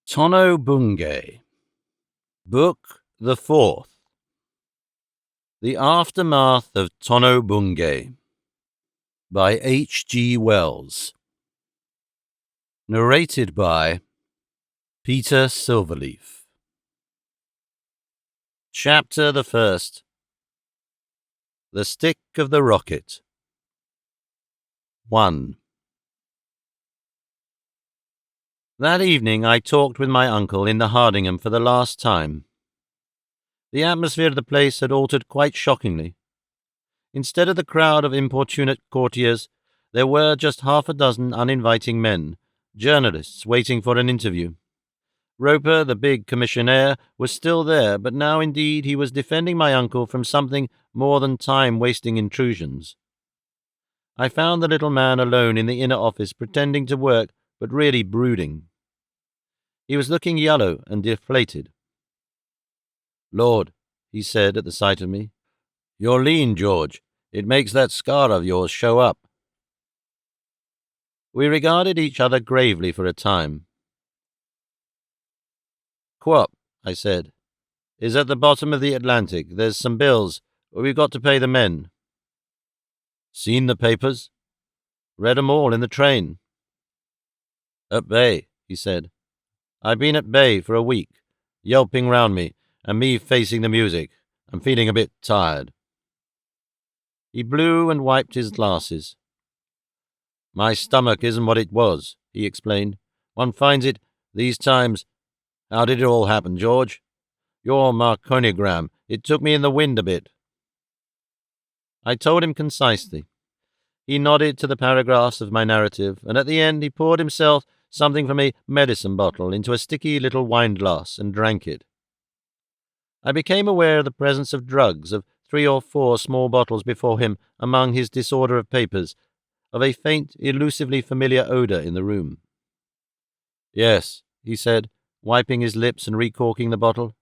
Tono-Bungay. Book the Fourth. The Aftermath of Tono-Bungay by H.G. Wells. Narrated by Peter Silverleaf. Chapter the First. The Stick of the Rocket. 1. That evening I talked with my uncle in the Hardingham for the last time. The atmosphere of the place had altered quite shockingly. Instead of the crowd of importunate courtiers, there were just half a dozen uninviting men, journalists waiting for an interview. Roper, the big commissionaire, was still there, but now indeed he was defending my uncle from something more than time-wasting intrusions. I found the little man alone in the inner office, pretending to work, but really brooding. He was looking yellow and deflated. "Lord," he said at the sight of me, "you're lean, George. It makes that scar of yours show up." We regarded each other gravely for a time. "Quap," I said, "is at the bottom of the Atlantic. There's some bills, but we've got to pay the men." "Seen the papers?" "Read 'em all in the train." "At bay," he said. "I've been at bay for a week, yelping round me, and me facing the music. I'm feeling a bit tired." He blew and wiped his glasses. "My stomach isn't what it was," he explained. "One finds it these times. How did it all happen, George? Your Marconigram, it took me in the wind a bit." I told him concisely. He nodded to the paragraphs of my narrative, and at the end he poured himself something from a medicine bottle into a sticky little wine-glass and drank it. I became aware of the presence of drugs, of 3 or 4 small bottles before him among his disorder of papers, of a faint, elusively familiar odour in the room. "Yes," he said, wiping his lips and recorking the bottle.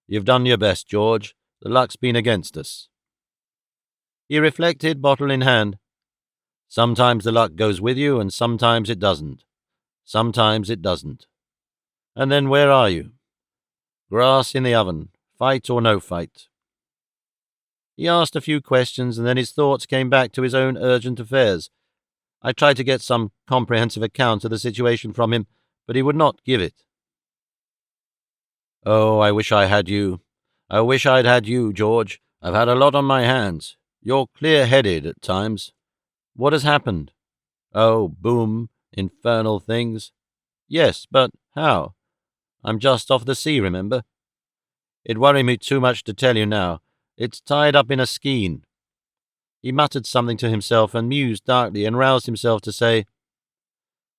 "You've done your best, George. The luck's been against us." He reflected, bottle in hand. "Sometimes the luck goes with you, and sometimes it doesn't. Sometimes it doesn't. And then where are you? Grass in the oven, fight or no fight." He asked a few questions, and then his thoughts came back to his own urgent affairs. I tried to get some comprehensive account of the situation from him, but he would not give it. "Oh, I wish I had you. I wish I'd had you, George. I've had a lot on my hands. You're clear-headed at times. What has happened?" "Oh, boom. Infernal things." "Yes, but how? I'm just off the sea, remember? It'd worry me too much to tell you now. It's tied up in a skein." He muttered something to himself and mused darkly and roused himself to say,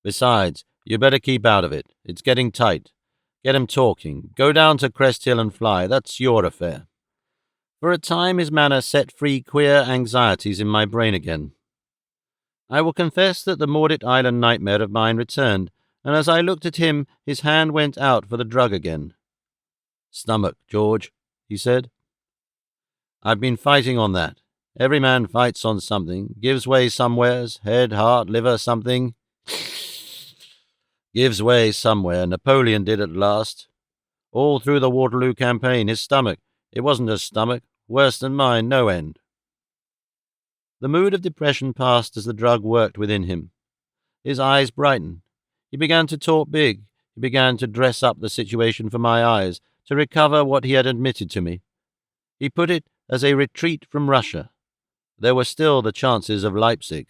"Besides, you better keep out of it. It's getting tight. Get 'em talking. Go down to Crest Hill and fly. That's your affair." For a time his manner set free queer anxieties in my brain again. I will confess that the Maudit Island nightmare of mine returned, and as I looked at him, his hand went out for the drug again. "Stomach, George," he said. "I've been fighting on that. Every man fights on something, gives way somewheres, head, heart, liver, something. Gives way somewhere. Napoleon did at last. All through the Waterloo campaign, his stomach. It wasn't a stomach. Worse than mine, no end." The mood of depression passed as the drug worked within him. His eyes brightened. He began to talk big. He began to dress up the situation for my eyes, to recover what he had admitted to me. He put it as a retreat from Russia. There were still the chances of Leipzig.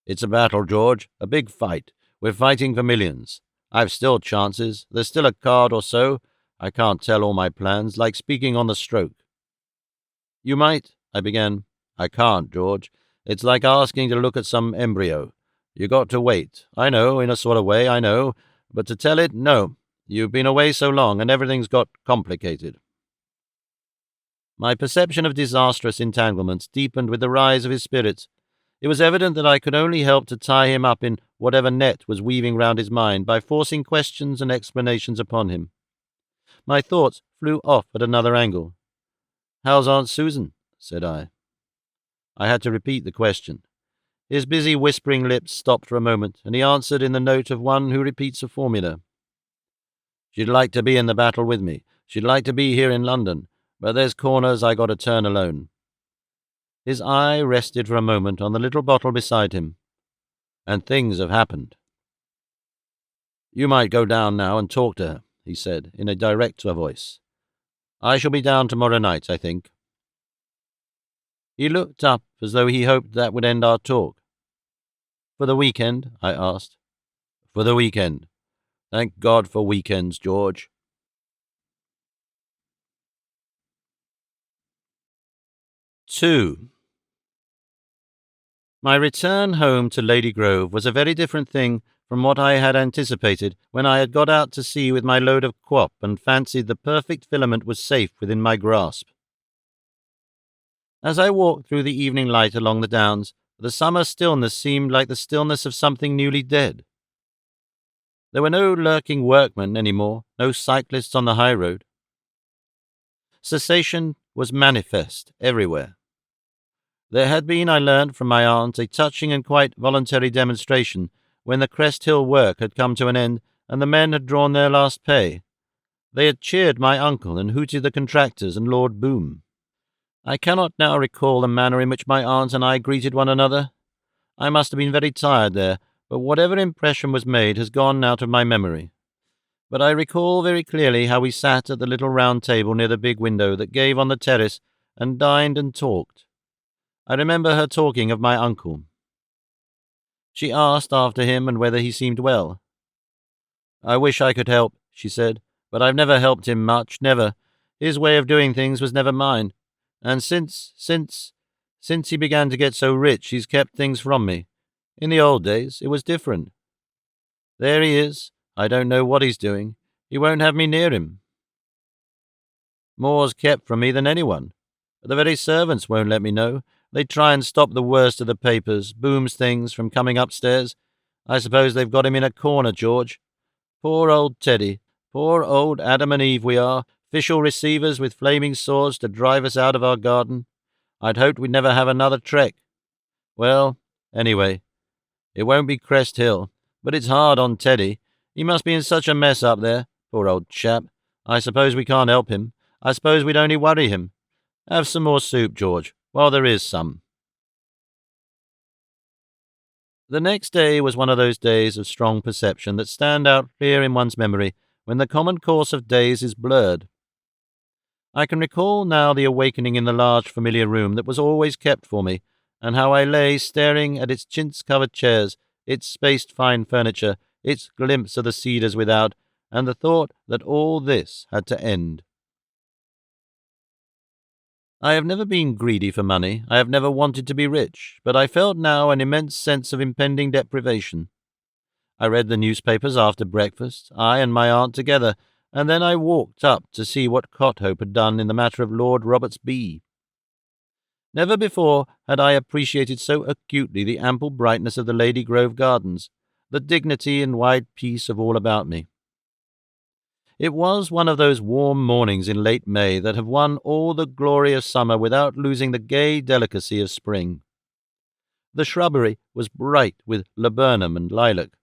"It's a battle, George, a big fight. We're fighting for millions. I've still chances. There's still a card or so. I can't tell all my plans, like speaking on the stroke." "You might," I began. "I can't, George. It's like asking to look at some embryo. You got to wait. I know, in a sort of way, I know. But to tell it, no. You've been away so long, and everything's got complicated." My perception of disastrous entanglements deepened with the rise of his spirits. It was evident that I could only help to tie him up in whatever net was weaving round his mind by forcing questions and explanations upon him. My thoughts flew off at another angle. "How's Aunt Susan?" said I. I had to repeat the question. His busy whispering lips stopped for a moment, and he answered in the note of one who repeats a formula. She'd like to be in the battle with me. She'd like to be here in London, but there's corners I got to turn alone." His eye rested for a moment on the little bottle beside him. "And things have happened." "You might go down now and talk to her," he said, in a directer voice. "I shall be down tomorrow night, I think." He looked up as though he hoped that would end our talk. "For the weekend?" I asked. "For the weekend. Thank God for weekends, George." 2. My return home to Lady Grove was a very different thing from what I had anticipated when I had got out to sea with my load of quap and fancied the perfect filament was safe within my grasp. As I walked through the evening light along the downs, the summer stillness seemed like the stillness of something newly dead. There were no lurking workmen any more, no cyclists on the high road. Cessation was manifest everywhere. There had been, I learnt from my aunt, a touching and quite voluntary demonstration when the Crest Hill work had come to an end and the men had drawn their last pay. They had cheered my uncle and hooted the contractors and Lord Boom. I cannot now recall the manner in which my aunt and I greeted one another. I must have been very tired there, but whatever impression was made has gone out of my memory. But I recall very clearly how we sat at the little round table near the big window that gave on the terrace and dined and talked. I remember her talking of my uncle. She asked after him and whether he seemed well. "I wish I could help," she said, "but I've never helped him much, never. His way of doing things was never mine. And since he began to get so rich, he's kept things from me. In the old days, it was different. There he is. I don't know what he's doing. He won't have me near him. More's kept from me than anyone. The very servants won't let me know. They try and stop the worst of the papers, Boom's things, from coming upstairs. I suppose they've got him in a corner, George. Poor old Teddy. Poor old Adam and Eve we are, official receivers with flaming swords to drive us out of our garden. I'd hoped we'd never have another trek. Well, anyway, it won't be Crest Hill, but it's hard on Teddy. He must be in such a mess up there, poor old chap. I suppose we can't help him. I suppose we'd only worry him. Have some more soup, George, while there is some." The next day was one of those days of strong perception that stand out clear in one's memory when the common course of days is blurred. I can recall now the awakening in the large familiar room that was always kept for me, and how I lay staring at its chintz-covered chairs, its spaced fine furniture, its glimpse of the cedars without, and the thought that all this had to end. I have never been greedy for money, I have never wanted to be rich, but I felt now an immense sense of impending deprivation. I read the newspapers after breakfast, I and my aunt together, and then I walked up to see what Cothope had done in the matter of Lord Roberts B. Never before had I appreciated so acutely the ample brightness of the Lady Grove gardens, the dignity and wide peace of all about me. It was one of those warm mornings in late May that have won all the glory of summer without losing the gay delicacy of spring. The shrubbery was bright with laburnum and lilac.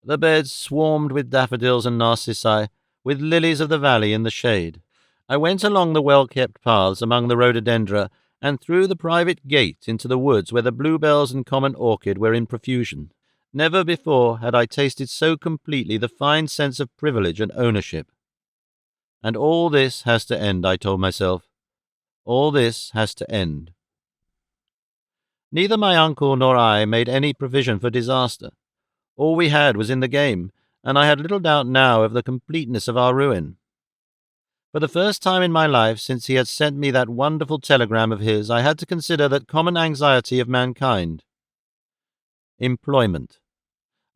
The beds swarmed with daffodils and narcissi, with lilies of the valley in the shade. I went along the well-kept paths among the rhododendra and through the private gate into the woods where the bluebells and common orchid were in profusion. Never before had I tasted so completely the fine sense of privilege and ownership. And all this has to end, I told myself. All this has to end. Neither my uncle nor I made any provision for disaster. All we had was in the game, and I had little doubt now of the completeness of our ruin. For the first time in my life since he had sent me that wonderful telegram of his, I had to consider that common anxiety of mankind. Employment.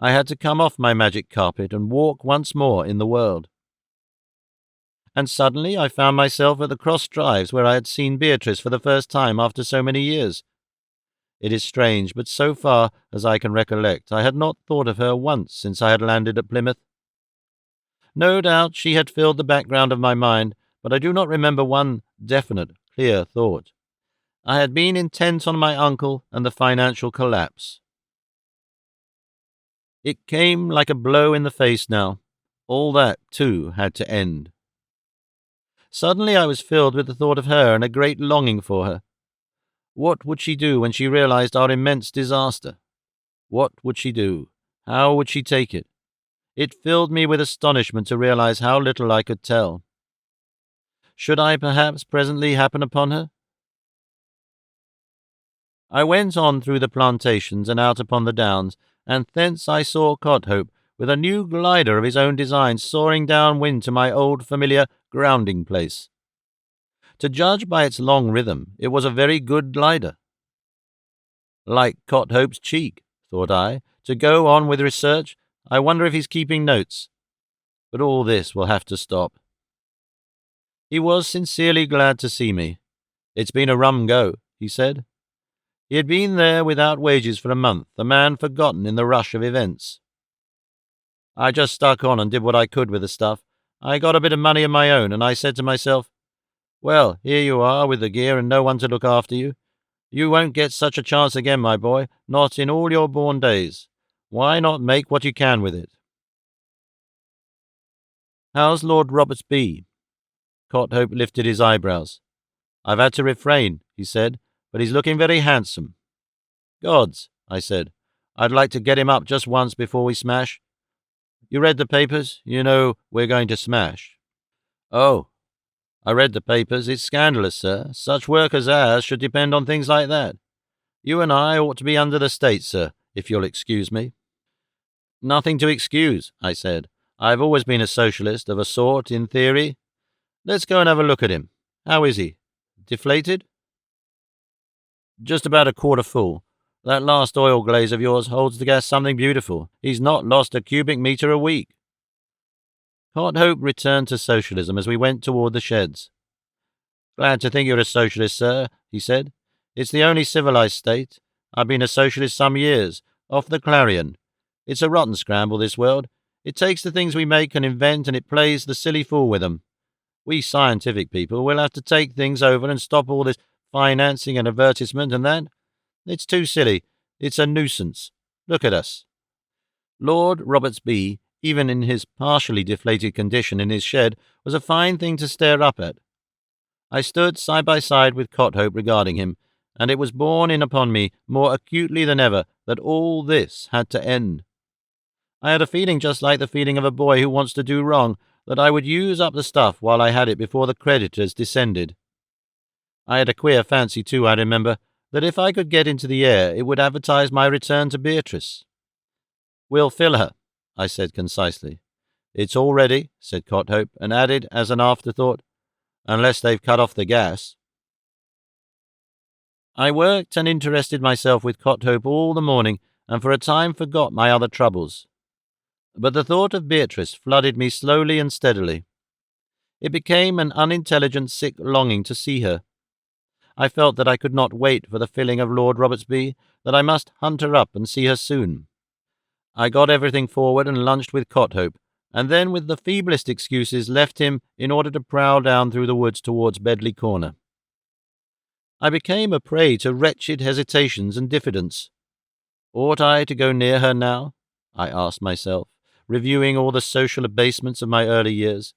I had to come off my magic carpet and walk once more in the world. And suddenly I found myself at the cross drives where I had seen Beatrice for the first time after so many years. It is strange, but so far as I can recollect, I had not thought of her once since I had landed at Plymouth. No doubt she had filled the background of my mind, but I do not remember one definite, clear thought. I had been intent on my uncle and the financial collapse. It came like a blow in the face now. All that, too, had to end. Suddenly I was filled with the thought of her and a great longing for her. What would she do when she realized our immense disaster? What would she do? How would she take it? It filled me with astonishment to realize how little I could tell. Should I perhaps presently happen upon her? I went on through the plantations and out upon the downs, and thence I saw Cothope, with a new glider of his own design, soaring downwind to my old familiar grounding place. To judge by its long rhythm, it was a very good glider. Like Cothope's cheek, thought I, to go on with research. I wonder if he's keeping notes. But all this will have to stop. He was sincerely glad to see me. It's been a rum go, he said. He had been there without wages for a month, a man forgotten in the rush of events. I just stuck on and did what I could with the stuff. I got a bit of money of my own, and I said to myself, well, here you are with the gear and no one to look after you. You won't get such a chance again, my boy, not in all your born days. Why not make what you can with it? How's Lord Roberts B? Cothope lifted his eyebrows. I've had to refrain, he said, but he's looking very handsome. Gods, I said, I'd like to get him up just once before we smash. You read the papers? You know we're going to smash. Oh, I read the papers. It's scandalous, sir. Such work as ours should depend on things like that. You and I ought to be under the state, sir, if you'll excuse me. Nothing to excuse, I said. I've always been a socialist, of a sort, in theory. Let's go and have a look at him. How is he? Deflated? Just about a quarter full. That last oil glaze of yours holds the gas something beautiful. He's not lost a cubic metre a week. Cothope returned to socialism as we went toward the sheds. Glad to think you're a socialist, sir, he said. It's the only civilized state. I've been a socialist some years, off the Clarion. It's a rotten scramble, this world. It takes the things we make and invent, and it plays the silly fool with them. We scientific people will have to take things over and stop all this financing and advertisement and that. It's too silly. It's a nuisance. Look at us. Lord Roberts B, even in his partially deflated condition in his shed, was a fine thing to stare up at. I stood side by side with Cothope regarding him, and it was borne in upon me more acutely than ever that all this had to end. I had a feeling just like the feeling of a boy who wants to do wrong, that I would use up the stuff while I had it before the creditors descended. I had a queer fancy, too, I remember, that if I could get into the air, it would advertise my return to Beatrice. We'll fill her, I said concisely. It's all ready, said Cothope, and added, as an afterthought, unless they've cut off the gas. I worked and interested myself with Cothope all the morning, and for a time forgot my other troubles. But the thought of Beatrice flooded me slowly and steadily. It became an unintelligent, sick longing to see her. I felt that I could not wait for the filling of Lord Robertsby, that I must hunt her up and see her soon. I got everything forward and lunched with Cothope, and then with the feeblest excuses left him in order to prowl down through the woods towards Bedley Corner. I became a prey to wretched hesitations and diffidence. Ought I to go near her now? I asked myself, reviewing all the social abasements of my early years.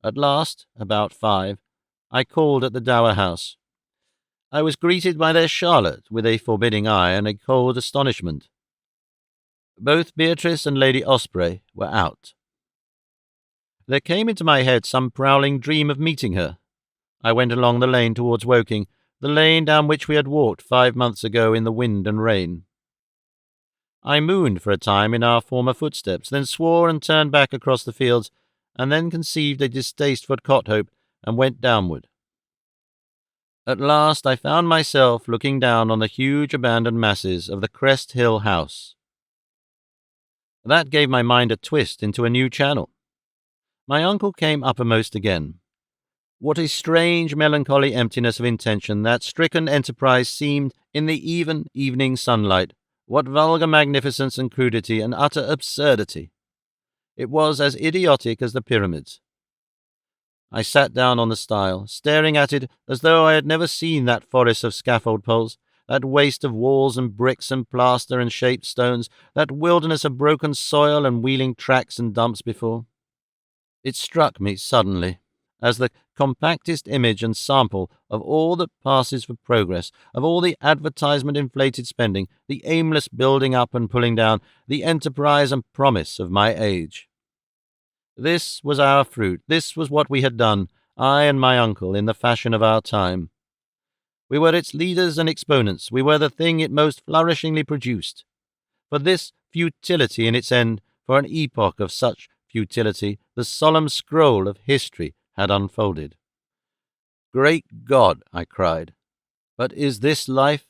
At last, about 5, I called at the Dower House. I was greeted by their Charlotte with a forbidding eye and a cold astonishment. Both Beatrice and Lady Osprey were out. There came into my head some prowling dream of meeting her. I went along the lane towards Woking, the lane down which we had walked 5 months ago in the wind and rain. I mooned for a time in our former footsteps, then swore and turned back across the fields, and then conceived a distaste for Cothope and went downward. At last I found myself looking down on the huge abandoned masses of the Crest Hill house. That gave my mind a twist into a new channel. My uncle came uppermost again. What a strange, melancholy emptiness of intention that stricken enterprise seemed in the even evening sunlight. What vulgar magnificence and crudity and utter absurdity! It was as idiotic as the pyramids. I sat down on the stile, staring at it as though I had never seen that forest of scaffold poles, that waste of walls and bricks and plaster and shaped stones, that wilderness of broken soil and wheeling tracks and dumps before. It struck me suddenly as the compactest image and sample of all that passes for progress, of all the advertisement-inflated spending, the aimless building up and pulling down, the enterprise and promise of my age. This was our fruit. This was what we had done, I and my uncle, in the fashion of our time. We were its leaders and exponents. We were the thing it most flourishingly produced. For this futility in its end, for an epoch of such futility, the solemn scroll of history had unfolded. Great God, I cried, but is this life?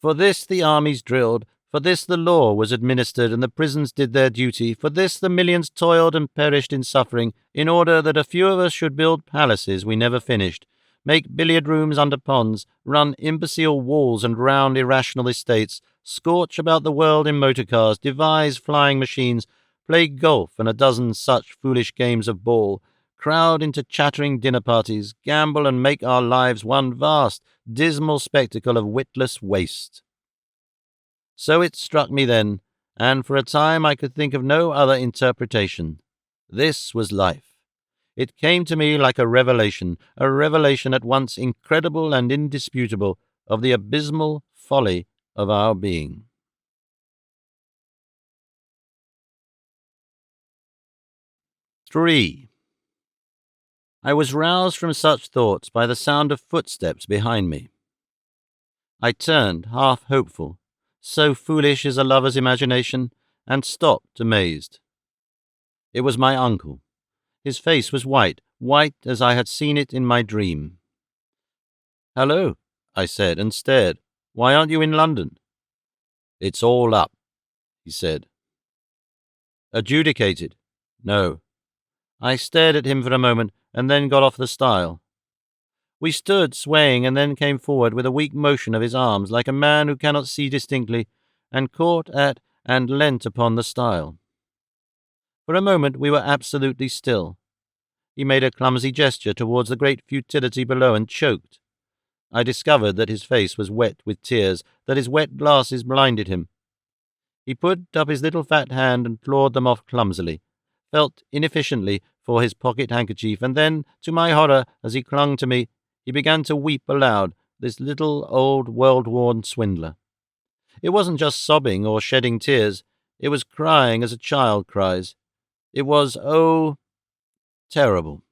For this the armies drilled, for this the law was administered and the prisons did their duty, for this the millions toiled and perished in suffering, in order that a few of us should build palaces we never finished, make billiard rooms under ponds, run imbecile walls and round irrational estates, scorch about the world in motor cars, devise flying machines, play golf and a dozen such foolish games of ball, crowd into chattering dinner parties, gamble and make our lives one vast, dismal spectacle of witless waste. So it struck me then, and for a time I could think of no other interpretation. This was life. It came to me like a revelation at once incredible and indisputable, of the abysmal folly of our being. 3. I was roused from such thoughts by the sound of footsteps behind me. I turned, half hopeful, so foolish is a lover's imagination, and stopped, amazed. It was my uncle. His face was white as I had seen it in my dream. "Hello," I said, and stared. "Why aren't you in London?" "It's all up," he said. "Adjudicated?" "No." I stared at him for a moment, and then got off the stile. We stood swaying, and then came forward with a weak motion of his arms, like a man who cannot see distinctly, and caught at and leant upon the stile. For a moment we were absolutely still. He made a clumsy gesture towards the great futility below and choked. I discovered that his face was wet with tears, that his wet glasses blinded him. He put up his little fat hand and clawed them off clumsily, felt inefficiently for his pocket-handkerchief, and then, to my horror, as he clung to me, he began to weep aloud, this little old world-worn swindler. It wasn't just sobbing or shedding tears. It was crying as a child cries. It was, oh, terrible.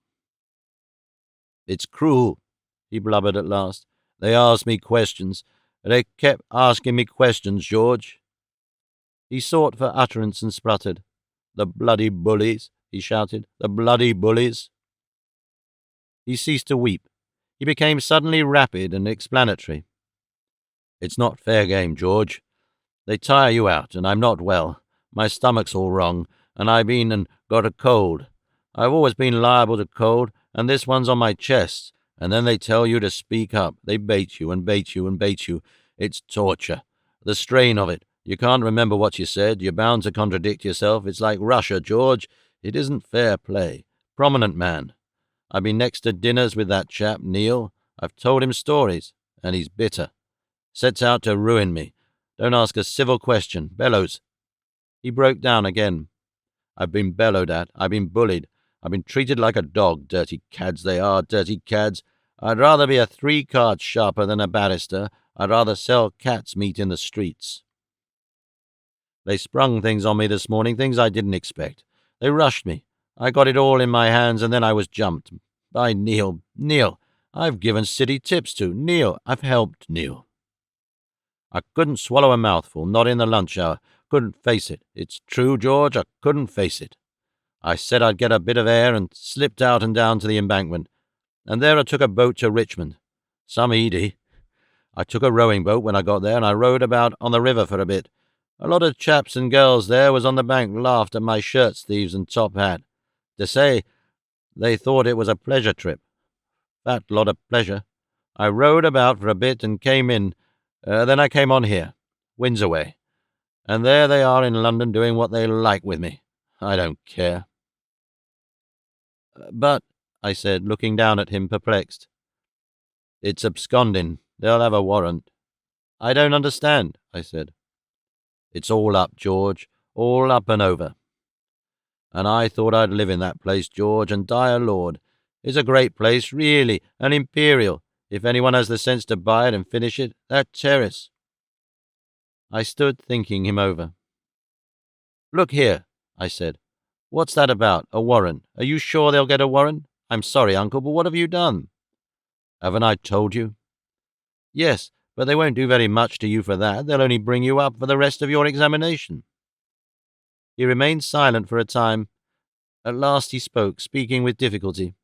"It's cruel," he blubbered at last. "They asked me questions. They kept asking me questions, George." He sought for utterance and spluttered. "The bloody bullies," he shouted. "The bloody bullies." He ceased to weep. He became suddenly rapid and explanatory. "It's not fair game, George. They tire you out, and I'm not well. My stomach's all wrong, and I've been and got a cold. I've always been liable to cold, and this one's on my chest. And then they tell you to speak up. They bait you and bait you and bait you. It's torture. The strain of it. You can't remember what you said. You're bound to contradict yourself. It's like Russia, George. It isn't fair play. Prominent man. I've been next to dinners with that chap, Neil. I've told him stories, and he's bitter. Sets out to ruin me. Don't ask a civil question. Bellows." He broke down again. "I've been bellowed at. I've been bullied. I've been treated like a dog. Dirty cads they are, dirty cads. I'd rather be a 3-card sharper than a barrister. I'd rather sell cat's meat in the streets. They sprung things on me this morning, things I didn't expect. They rushed me. I got it all in my hands, and then I was jumped. By Neil. Neil, I've given city tips to. Neil, I've helped Neil. I couldn't swallow a mouthful, not in the lunch hour. Couldn't face it. It's true, George, I couldn't face it. I said I'd get a bit of air and slipped out and down to the embankment. And there I took a boat to Richmond. Some Edie. I took a rowing boat when I got there, and I rowed about on the river for a bit. A lot of chaps and girls there was on the bank laughed at my shirt sleeves and top hat. To say they thought it was a pleasure trip. Fat lot of pleasure. I rowed about for a bit and came in. Then I came on here, Windsor way. And there they are in London doing what they like with me. I don't care." "But," I said, looking down at him, perplexed. "It's absconding. They'll have a warrant." "I don't understand," I said. "It's all up, George. All up and over. And I thought I'd live in that place, George, and die a lord. It's a great place, really, an imperial. If anyone has the sense to buy it and finish it, that terrace." I stood thinking him over. "Look here," I said. "What's that about? A warrant? Are you sure they'll get a warrant? I'm sorry, Uncle, but what have you done?" "Haven't I told you?" "Yes, but they won't do very much to you for that. They'll only bring you up for the rest of your examination." He remained silent for a time. At last he spoke, speaking with difficulty.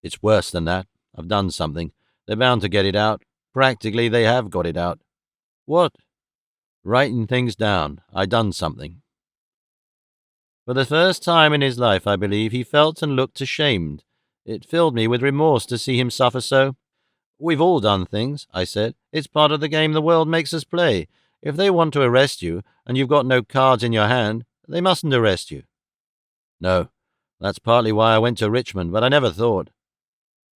"It's worse than that. I've done something. They're bound to get it out. Practically, they have got it out." "What?" "Writing things down. I done something." For the first time in his life, I believe, he felt and looked ashamed. It filled me with remorse to see him suffer so. "We've all done things," I said. "It's part of the game the world makes us play. If they want to arrest you, and you've got no cards in your hand, they mustn't arrest you." "No, that's partly why I went to Richmond, but I never thought."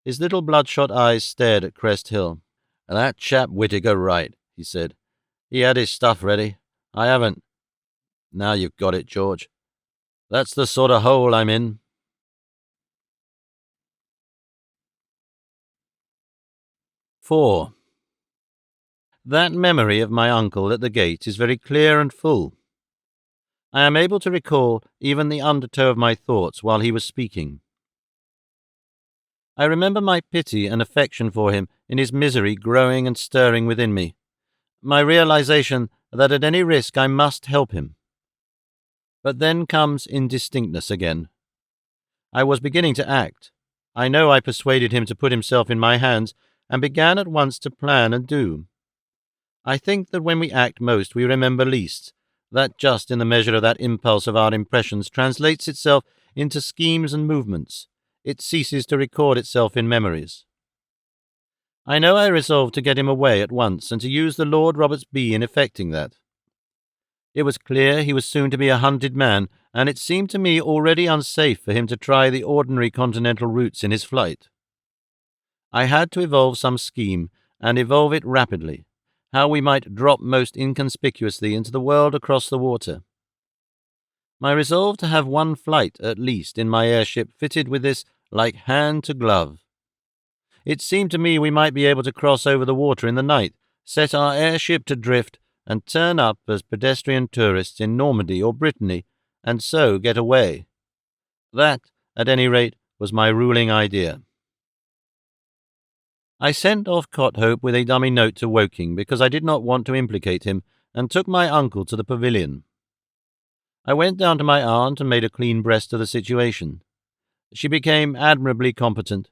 His little bloodshot eyes stared at Crest Hill. "That chap Whittaker right," he said. "He had his stuff ready. I haven't. Now you've got it, George. That's the sort of hole I'm in." 4. That memory of my uncle at the gate is very clear and full. I am able to recall even the undertow of my thoughts while he was speaking. I remember my pity and affection for him in his misery growing and stirring within me, my realization that at any risk I must help him. But then comes indistinctness again. I was beginning to act. I know I persuaded him to put himself in my hands, and began at once to plan and do. I think that when we act most we remember least, that just in the measure of that impulse of our impressions translates itself into schemes and movements. It ceases to record itself in memories. I know I resolved to get him away at once and to use the Lord Roberts Bee in effecting that. It was clear he was soon to be a hunted man, and it seemed to me already unsafe for him to try the ordinary continental routes in his flight. I had to evolve some scheme, and evolve it rapidly, how we might drop most inconspicuously into the world across the water. My resolve to have one flight, at least, in my airship fitted with this like hand to glove. It seemed to me we might be able to cross over the water in the night, set our airship to drift, and turn up as pedestrian tourists in Normandy or Brittany, and so get away. That, at any rate, was my ruling idea. I sent off Cothope with a dummy note to Woking because I did not want to implicate him, and took my uncle to the pavilion. I went down to my aunt and made a clean breast of the situation. She became admirably competent.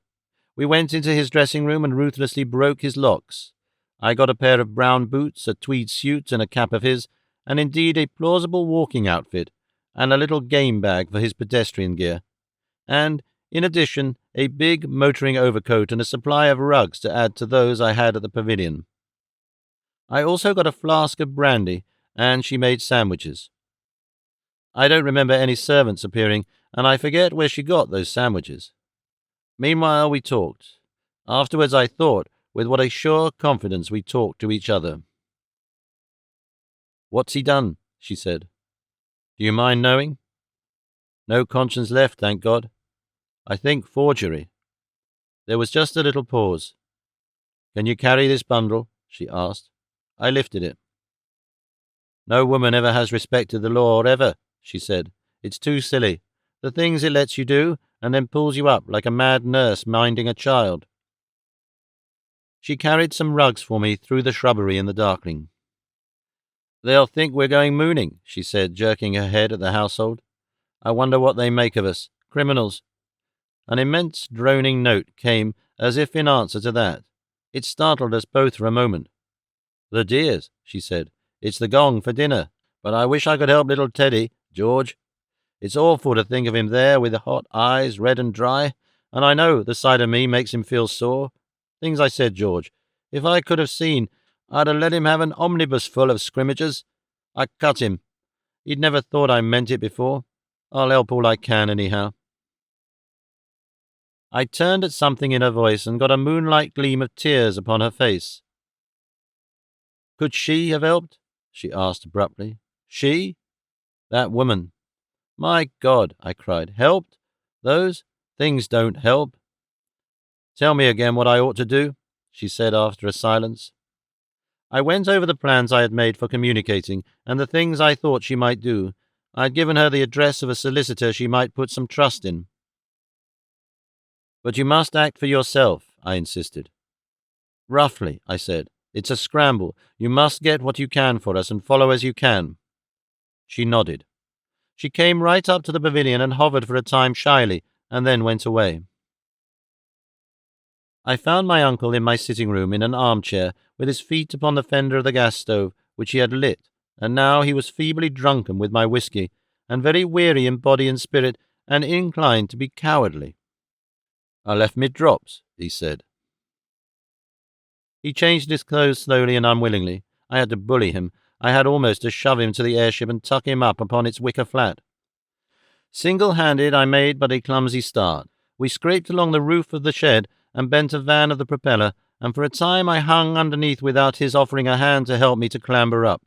We went into his dressing-room and ruthlessly broke his locks. I got a pair of brown boots, a tweed suit and a cap of his, and indeed a plausible walking outfit, and a little game bag for his pedestrian gear, and, in addition, a big motoring overcoat and a supply of rugs to add to those I had at the pavilion. I also got a flask of brandy, and she made sandwiches. I don't remember any servants appearing, and I forget where she got those sandwiches. Meanwhile we talked. Afterwards I thought with what a sure confidence we talked to each other. "What's he done?" she said. "Do you mind knowing?" "No conscience left, thank God. I think forgery." There was just a little pause. "Can you carry this bundle?" she asked. I lifted it. "No woman ever has respected the law, ever," she said. "It's too silly. The things it lets you do, and then pulls you up like a mad nurse minding a child." She carried some rugs for me through the shrubbery in the darkling. "They'll think we're going mooning," she said, jerking her head at the household. "I wonder what they make of us. Criminals." An immense droning note came as if in answer to that. It startled us both for a moment. "The dears," she said. "It's the gong for dinner. But I wish I could help little Teddy, George. It's awful to think of him there with the hot eyes, red and dry, and I know the sight of me makes him feel sore. Things I said, George. If I could have seen, I'd have let him have an omnibus full of scrimmagers. I cut him. He'd never thought I meant it before. I'll help all I can, anyhow." I turned at something in her voice and got a moonlight gleam of tears upon her face. "Could she have helped?" she asked abruptly. "She? That woman. My God, I cried. Helped? Those things don't help. Tell me again what I ought to do, she said after a silence. I went over the plans I had made for communicating and the things I thought she might do. I had given her the address of a solicitor she might put some trust in. But you must act for yourself, I insisted. Roughly, I said. It's a scramble. You must get what you can for us and follow as you can. She nodded. She came right up to the pavilion and hovered for a time shyly, and then went away. I found my uncle in my sitting room in an armchair, with his feet upon the fender of the gas stove, which he had lit, and now he was feebly drunken with my whisky, and very weary in body and spirit, and inclined to be cowardly. I left me drops, he said. He changed his clothes slowly and unwillingly. I had to bully him. I had almost to shove him to the airship and tuck him up upon its wicker flat. Single-handed, I made but a clumsy start. We scraped along the roof of the shed and bent a van of the propeller, and for a time I hung underneath without his offering a hand to help me to clamber up.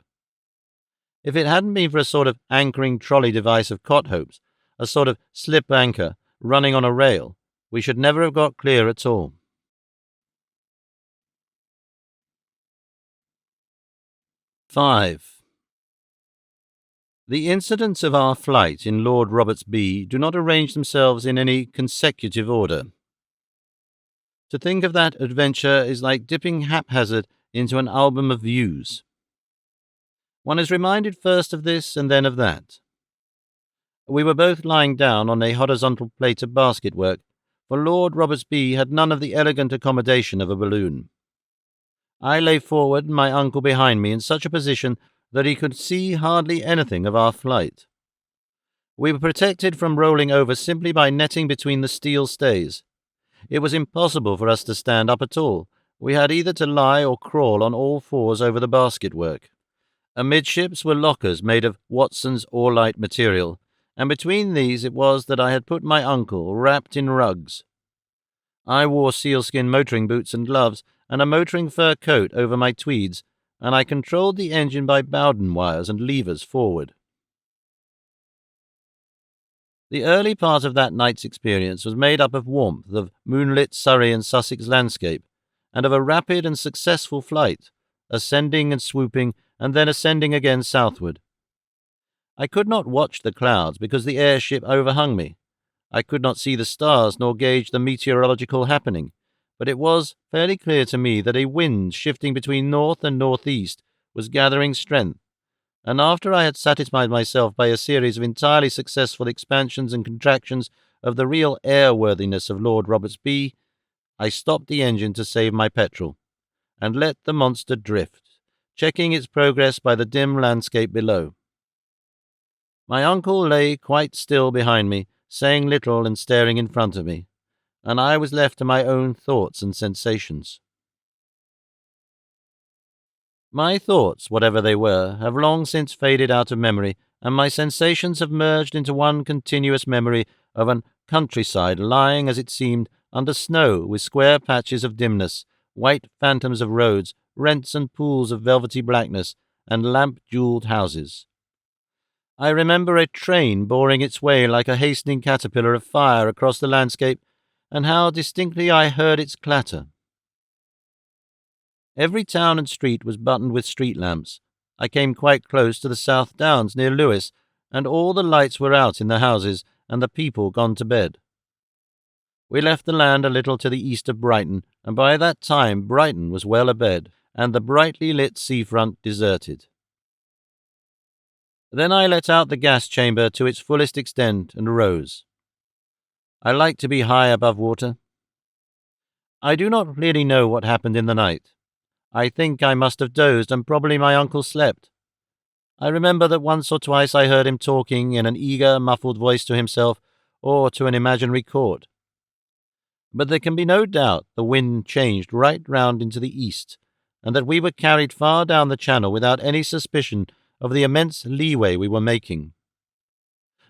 If it hadn't been for a sort of anchoring trolley device of cot-hopes, a sort of slip anchor running on a rail, we should never have got clear at all. 5. The incidents of our flight in Lord Roberts-B do not arrange themselves in any consecutive order. To think of that adventure is like dipping haphazard into an album of views. One is reminded first of this and then of that. We were both lying down on a horizontal plate of basket work, for Lord Roberts-B had none of the elegant accommodation of a balloon. I lay forward and my uncle behind me in such a position that he could see hardly anything of our flight. We were protected from rolling over simply by netting between the steel stays. It was impossible for us to stand up at all. We had either to lie or crawl on all fours over the basket work. Amidships were lockers made of Watson's All-Light material, and between these it was that I had put my uncle, wrapped in rugs. I wore sealskin motoring boots and gloves, and a motoring fur coat over my tweeds, and I controlled the engine by Bowden wires and levers forward. The early part of that night's experience was made up of warmth, of moonlit Surrey and Sussex landscape, and of a rapid and successful flight, ascending and swooping, and then ascending again southward. I could not watch the clouds because the airship overhung me. I could not see the stars nor gauge the meteorological happening, but it was fairly clear to me that a wind shifting between north and northeast was gathering strength, and after I had satisfied myself by a series of entirely successful expansions and contractions of the real airworthiness of Lord Roberts-B, I stopped the engine to save my petrol, and let the monster drift, checking its progress by the dim landscape below. My uncle lay quite still behind me, saying little and staring in front of me, and I was left to my own thoughts and sensations. My thoughts, whatever they were, have long since faded out of memory, and my sensations have merged into one continuous memory of an countryside lying, as it seemed, under snow, with square patches of dimness, white phantoms of roads, rents and pools of velvety blackness, and lamp-jewelled houses. I remember a train boring its way like a hastening caterpillar of fire across the landscape, and how distinctly I heard its clatter. Every town and street was buttoned with street lamps. I came quite close to the South Downs near Lewes, and all the lights were out in the houses, and the people gone to bed. We left the land a little to the east of Brighton, and by that time Brighton was well abed, and the brightly lit seafront deserted. Then I let out the gas chamber to its fullest extent and rose. I like to be high above water. I do not really know what happened in the night. I think I must have dozed, and probably my uncle slept. I remember that once or twice I heard him talking in an eager, muffled voice to himself or to an imaginary court. But there can be no doubt the wind changed right round into the east, and that we were carried far down the channel without any suspicion of the immense leeway we were making.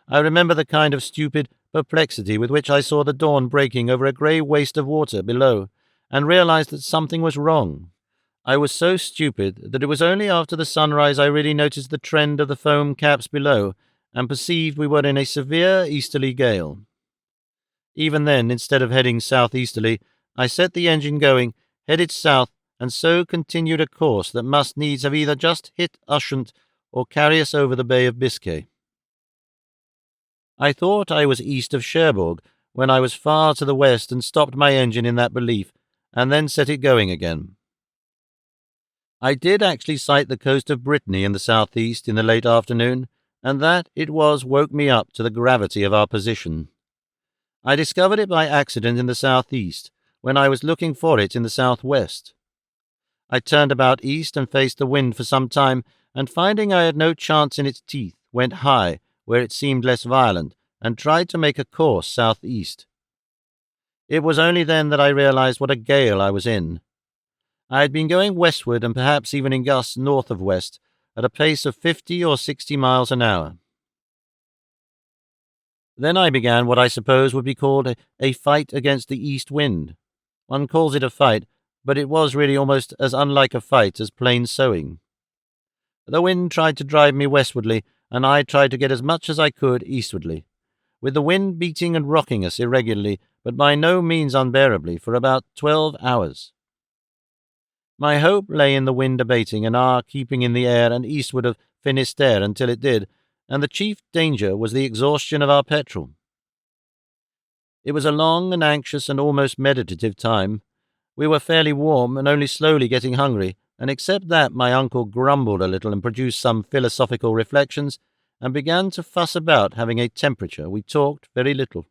I remember the kind of stupid perplexity with which I saw the dawn breaking over a grey waste of water below, and realized that something was wrong. I was so stupid that it was only after the sunrise I really noticed the trend of the foam caps below, and perceived we were in a severe easterly gale. Even then, instead of heading southeasterly, I set the engine going, headed south, and so continued a course that must needs have either just hit Ushant or carry us over the Bay of Biscay. I thought I was east of Cherbourg when I was far to the west and stopped my engine in that belief, and then set it going again. I did actually sight the coast of Brittany in the southeast in the late afternoon, and that, it was, woke me up to the gravity of our position. I discovered it by accident in the southeast, when I was looking for it in the southwest. I turned about east and faced the wind for some time, and finding I had no chance in its teeth, went high, where it seemed less violent, and tried to make a course southeast. It was only then that I realized what a gale I was in. I had been going westward and perhaps even in gusts north of west, at a pace of 50 or 60 miles an hour. Then I began what I suppose would be called a fight against the east wind. One calls it a fight, but it was really almost as unlike a fight as plain sewing. The wind tried to drive me westwardly, and I tried to get as much as I could eastwardly, with the wind beating and rocking us irregularly, but by no means unbearably, for about 12 hours. My hope lay in the wind abating and our keeping in the air and eastward of Finisterre until it did, and the chief danger was the exhaustion of our petrol. It was a long and anxious and almost meditative time. We were fairly warm and only slowly getting hungry, and except that my uncle grumbled a little and produced some philosophical reflections, and began to fuss about having a temperature, we talked very little.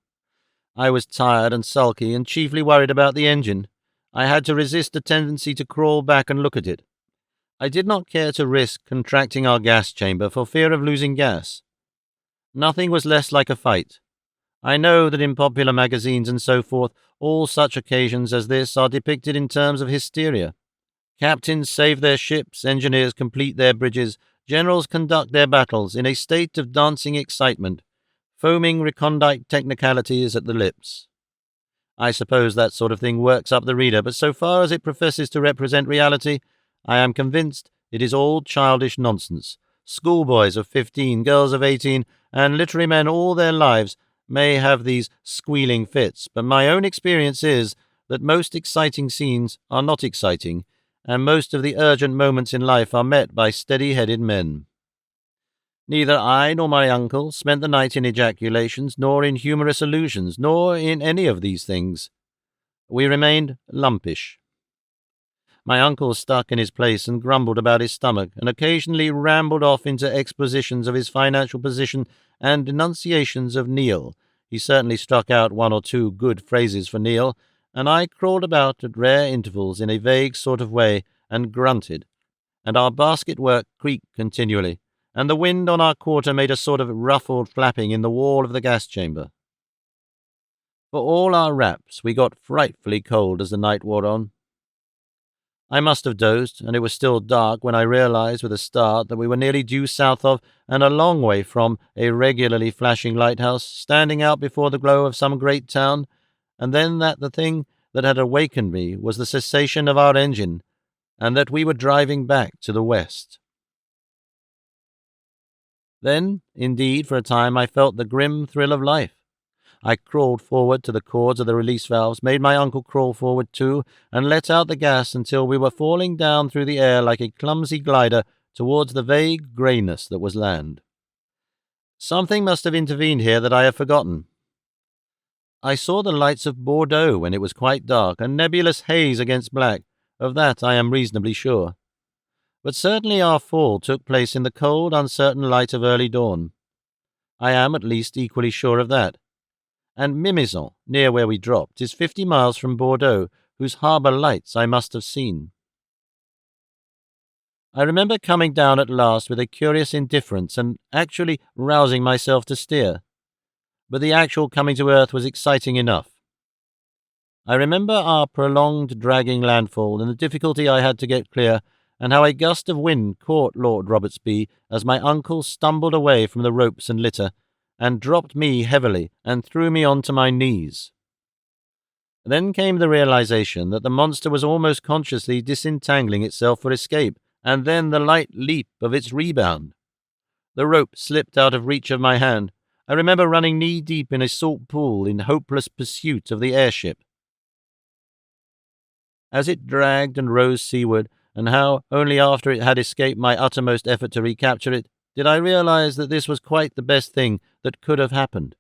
I was tired and sulky, and chiefly worried about the engine. I had to resist a tendency to crawl back and look at it. I did not care to risk contracting our gas chamber for fear of losing gas. Nothing was less like a fight. I know that in popular magazines and so forth, all such occasions as this are depicted in terms of hysteria. Captains save their ships, engineers complete their bridges, generals conduct their battles in a state of dancing excitement, foaming recondite technicalities at the lips. I suppose that sort of thing works up the reader, but so far as it professes to represent reality, I am convinced it is all childish nonsense. Schoolboys of 15, girls of 18, and literary men all their lives may have these squealing fits, but my own experience is that most exciting scenes are not exciting, and most of the urgent moments in life are met by steady-headed men. Neither I nor my uncle spent the night in ejaculations, nor in humorous allusions, nor in any of these things. We remained lumpish. My uncle stuck in his place and grumbled about his stomach, and occasionally rambled off into expositions of his financial position and denunciations of Neil. He certainly struck out one or two good phrases for Neil, and I crawled about at rare intervals in a vague sort of way and grunted, and our basket work creaked continually, and the wind on our quarter made a sort of ruffled flapping in the wall of the gas chamber. For all our wraps, we got frightfully cold as the night wore on. I must have dozed, and it was still dark when I realized with a start that we were nearly due south of and a long way from a regularly flashing lighthouse, standing out before the glow of some great town, and then that the thing that had awakened me was the cessation of our engine, and that we were driving back to the west. Then, indeed, for a time I felt the grim thrill of life. I crawled forward to the cords of the release valves, made my uncle crawl forward too, and let out the gas until we were falling down through the air like a clumsy glider towards the vague greyness that was land. Something must have intervened here that I have forgotten. I saw the lights of Bordeaux when it was quite dark, and nebulous haze against black. Of that I am reasonably sure. But certainly our fall took place in the cold, uncertain light of early dawn. I am at least equally sure of that. And Mimizan, near where we dropped, is 50 miles from Bordeaux, whose harbour lights I must have seen. I remember coming down at last with a curious indifference and actually rousing myself to steer. But the actual coming to earth was exciting enough. I remember our prolonged dragging landfall and the difficulty I had to get clear, and how a gust of wind caught Lord Robertsby as my uncle stumbled away from the ropes and litter, and dropped me heavily and threw me onto my knees. Then came the realization that the monster was almost consciously disentangling itself for escape, and then the light leap of its rebound. The rope slipped out of reach of my hand. I remember running knee-deep in a salt pool in hopeless pursuit of the airship. As it dragged and rose seaward, and how, only after it had escaped my uttermost effort to recapture it, did I realize that this was quite the best thing that could have happened.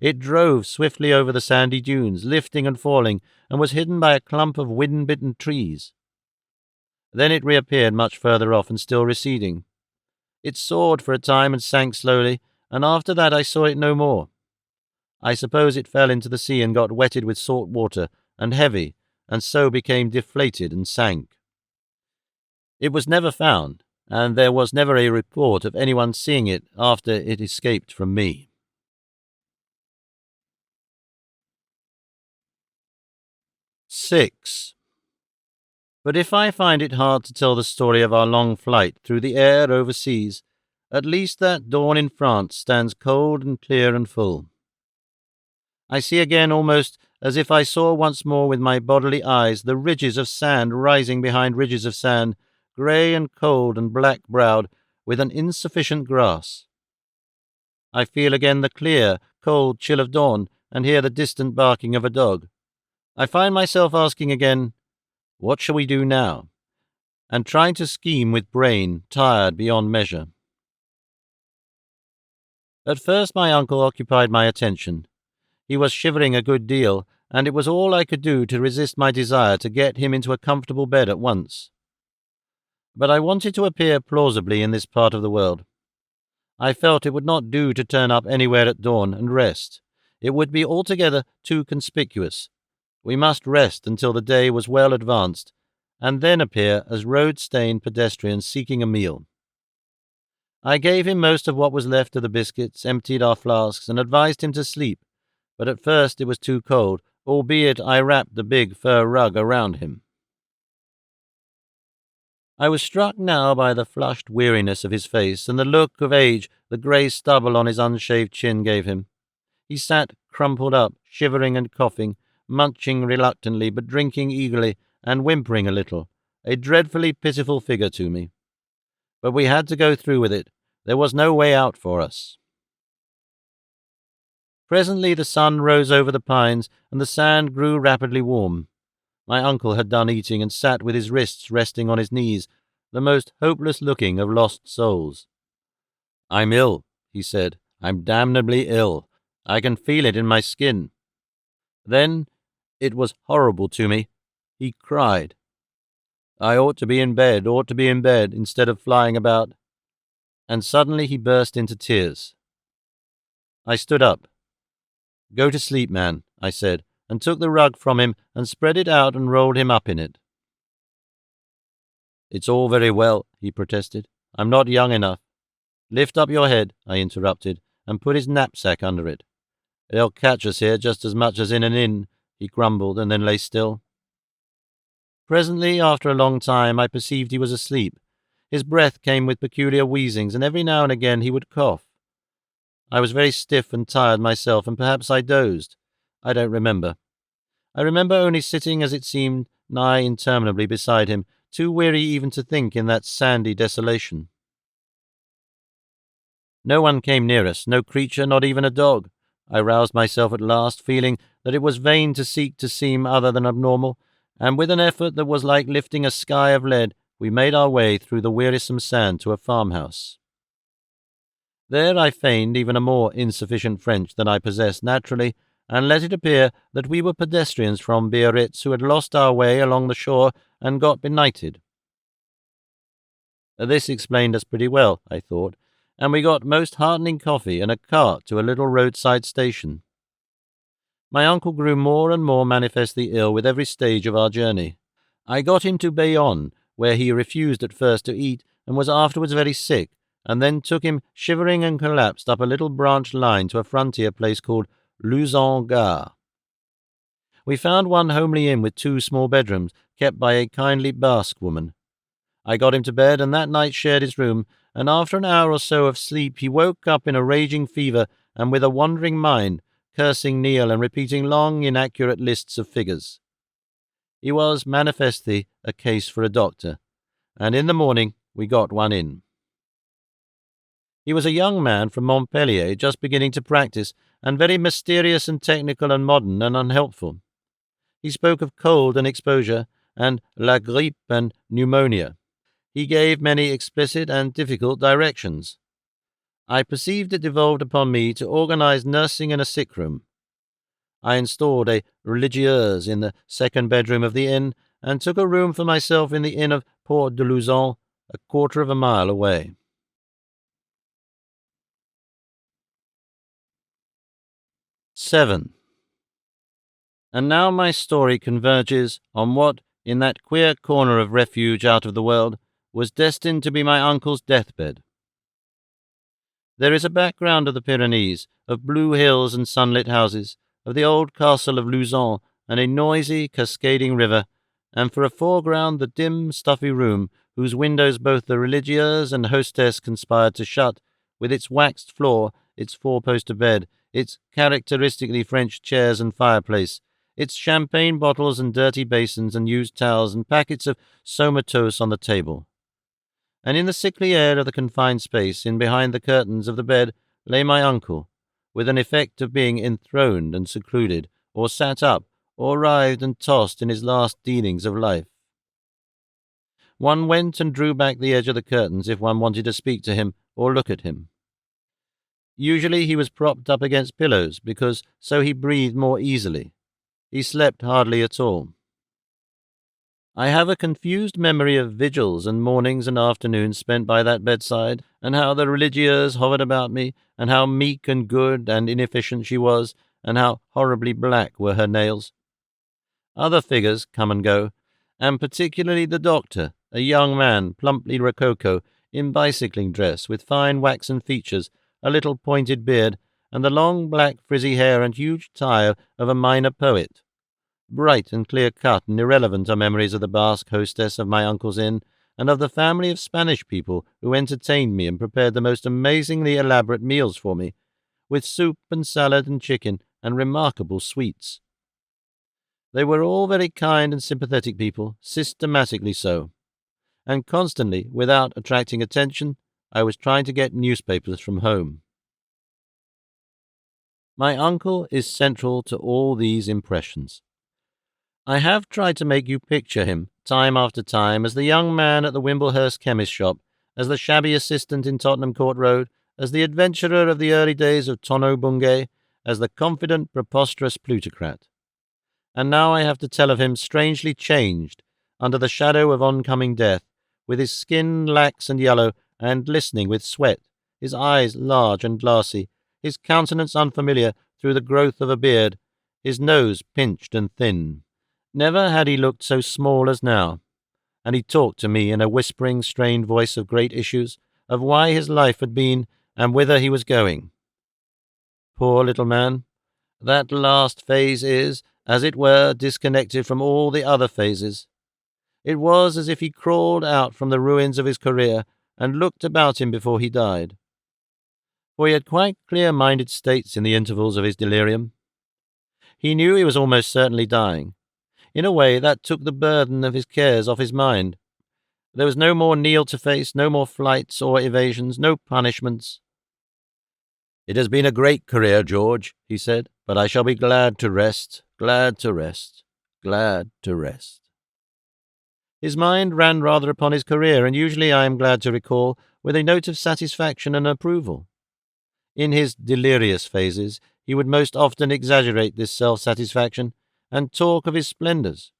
It drove swiftly over the sandy dunes, lifting and falling, and was hidden by a clump of wind-bitten trees. Then it reappeared much further off and still receding. It soared for a time and sank slowly, and after that I saw it no more. I suppose it fell into the sea and got wetted with salt water, and heavy, and so became deflated and sank. It was never found, and there was never a report of anyone seeing it after it escaped from me. 6. But if I find it hard to tell the story of our long flight through the air overseas, at least that dawn in France stands cold and clear and full. I see again, almost as if I saw once more with my bodily eyes, the ridges of sand rising behind ridges of sand, grey and cold and black-browed, with an insufficient grass. I feel again the clear, cold chill of dawn, and hear the distant barking of a dog. I find myself asking again, what shall we do now? And trying to scheme with brain, tired beyond measure. At first my uncle occupied my attention. He was shivering a good deal, and it was all I could do to resist my desire to get him into a comfortable bed at once. But I wanted to appear plausibly in this part of the world. I felt it would not do to turn up anywhere at dawn and rest. It would be altogether too conspicuous. We must rest until the day was well advanced, and then appear as road-stained pedestrians seeking a meal. I gave him most of what was left of the biscuits, emptied our flasks, and advised him to sleep, but at first it was too cold, albeit I wrapped the big fur rug around him. I was struck now by the flushed weariness of his face and the look of age the grey stubble on his unshaved chin gave him. He sat crumpled up, shivering and coughing, munching reluctantly but drinking eagerly and whimpering a little, a dreadfully pitiful figure to me. But we had to go through with it. There was no way out for us. Presently the sun rose over the pines, and the sand grew rapidly warm. My uncle had done eating and sat with his wrists resting on his knees, the most hopeless-looking of lost souls. "I'm ill," he said. "I'm damnably ill. I can feel it in my skin." Then, it was horrible to me, he cried. I ought to be in bed, instead of flying about. And suddenly he burst into tears. I stood up. "Go to sleep, man," I said, and took the rug from him and spread it out and rolled him up in it. "It's all very well," he protested. "I'm not young enough." "Lift up your head," I interrupted, and put his knapsack under it. "They'll catch us here just as much as in an inn," he grumbled, and then lay still. Presently, after a long time, I perceived he was asleep. His breath came with peculiar wheezings, and every now and again he would cough. I was very stiff and tired myself, and perhaps I dozed. I don't remember. I remember only sitting, as it seemed, nigh interminably beside him, too weary even to think in that sandy desolation. No one came near us, no creature, not even a dog. I roused myself at last, feeling that it was vain to seek to seem other than abnormal, and with an effort that was like lifting a sky of lead, we made our way through the wearisome sand to a farmhouse. There I feigned even a more insufficient French than I possessed naturally, and let it appear that we were pedestrians from Biarritz who had lost our way along the shore and got benighted. This explained us pretty well, I thought, and we got most heartening coffee and a cart to a little roadside station. My uncle grew more and more manifestly ill with every stage of our journey. I got him to Bayonne, where he refused at first to eat and was afterwards very sick, and then took him shivering and collapsed up a little branch line to a frontier place called Luzon-Gare. We found one homely inn with 2 small bedrooms, kept by a kindly Basque woman. I got him to bed, and that night shared his room, and after an hour or so of sleep he woke up in a raging fever and with a wandering mind, cursing Neil and repeating long, inaccurate lists of figures. He was manifestly a case for a doctor, and in the morning we got one in. He was a young man from Montpellier, just beginning to practice, and very mysterious and technical and modern and unhelpful. He spoke of cold and exposure, and la grippe and pneumonia. He gave many explicit and difficult directions. I perceived it devolved upon me to organize nursing in a sick room. I installed a religieuse in the second bedroom of the inn, and took a room for myself in the inn of Port de Luzon, a quarter of a mile away. 7. And now my story converges on what, in that queer corner of refuge out of the world, was destined to be my uncle's deathbed. There is a background of the Pyrenees, of blue hills and sunlit houses, of the old castle of Luzon and a noisy, cascading river, and for a foreground the dim, stuffy room whose windows both the religieuse and hostess conspired to shut, with its waxed floor, its four-poster bed, its characteristically French chairs and fireplace, its champagne bottles and dirty basins and used towels and packets of somatose on the table. And in the sickly air of the confined space, in behind the curtains of the bed, lay my uncle, with an effect of being enthroned and secluded, or sat up, or writhed and tossed in his last dealings of life. One went and drew back the edge of the curtains if one wanted to speak to him or look at him. Usually he was propped up against pillows, because so he breathed more easily. He slept hardly at all. I have a confused memory of vigils and mornings and afternoons spent by that bedside, and how the religieuse hovered about me, and how meek and good and inefficient she was, and how horribly black were her nails. Other figures come and go, and particularly the doctor, a young man, plumply rococo, in bicycling dress, with fine waxen features, a little pointed beard, and the long black frizzy hair and huge tie of a minor poet. Bright and clear-cut and irrelevant are memories of the Basque hostess of my uncle's inn, and of the family of Spanish people who entertained me and prepared the most amazingly elaborate meals for me, with soup and salad and chicken and remarkable sweets. They were all very kind and sympathetic people, systematically so, and constantly, without attracting attention, I was trying to get newspapers from home. My uncle is central to all these impressions. I have tried to make you picture him, time after time, as the young man at the Wimblehurst chemist shop, as the shabby assistant in Tottenham Court Road, as the adventurer of the early days of Tono-Bungay, as the confident, preposterous plutocrat. And now I have to tell of him strangely changed, under the shadow of oncoming death, with his skin lax and yellow, and glistening with sweat, his eyes large and glassy, his countenance unfamiliar through the growth of a beard, his nose pinched and thin. Never had he looked so small as now, and he talked to me in a whispering, strained voice of great issues, of why his life had been, and whither he was going. Poor little man! That last phase is, as it were, disconnected from all the other phases. It was as if he crawled out from the ruins of his career and looked about him before he died. For he had quite clear-minded states in the intervals of his delirium. He knew he was almost certainly dying. In a way, that took the burden of his cares off his mind. There was no more Neil to face, no more flights or evasions, no punishments. "It has been a great career, George," he said, "but I shall be glad to rest, glad to rest, glad to rest." His mind ran rather upon his career, and usually, I am glad to recall, with a note of satisfaction and approval. In his delirious phases, he would most often exaggerate this self-satisfaction, and talk of his splendours.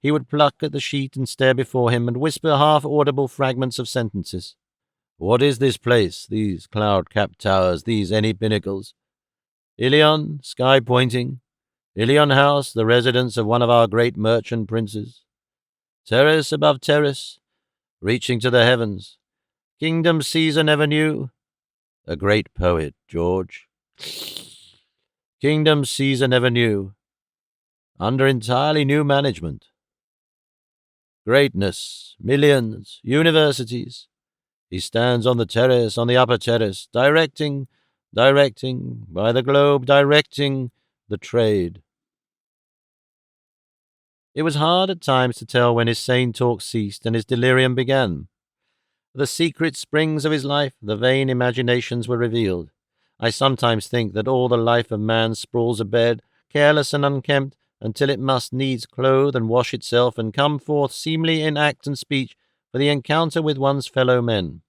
He would pluck at the sheet and stare before him, and whisper half-audible fragments of sentences. "What is this place, these cloud-capped towers, these any pinnacles? Ilion, sky-pointing. Ilion House, the residence of one of our great merchant princes. Terrace above terrace, reaching to the heavens. Kingdom Caesar never knew. A great poet, George. Kingdom Caesar never knew. Under entirely new management. Greatness, millions, universities. He stands on the terrace, on the upper terrace, directing, by the globe, directing the trade." It was hard at times to tell when his sane talk ceased and his delirium began. The secret springs of his life, the vain imaginations were revealed. I sometimes think that all the life of man sprawls abed, careless and unkempt, until it must needs clothe and wash itself and come forth seemly in act and speech for the encounter with one's fellow men.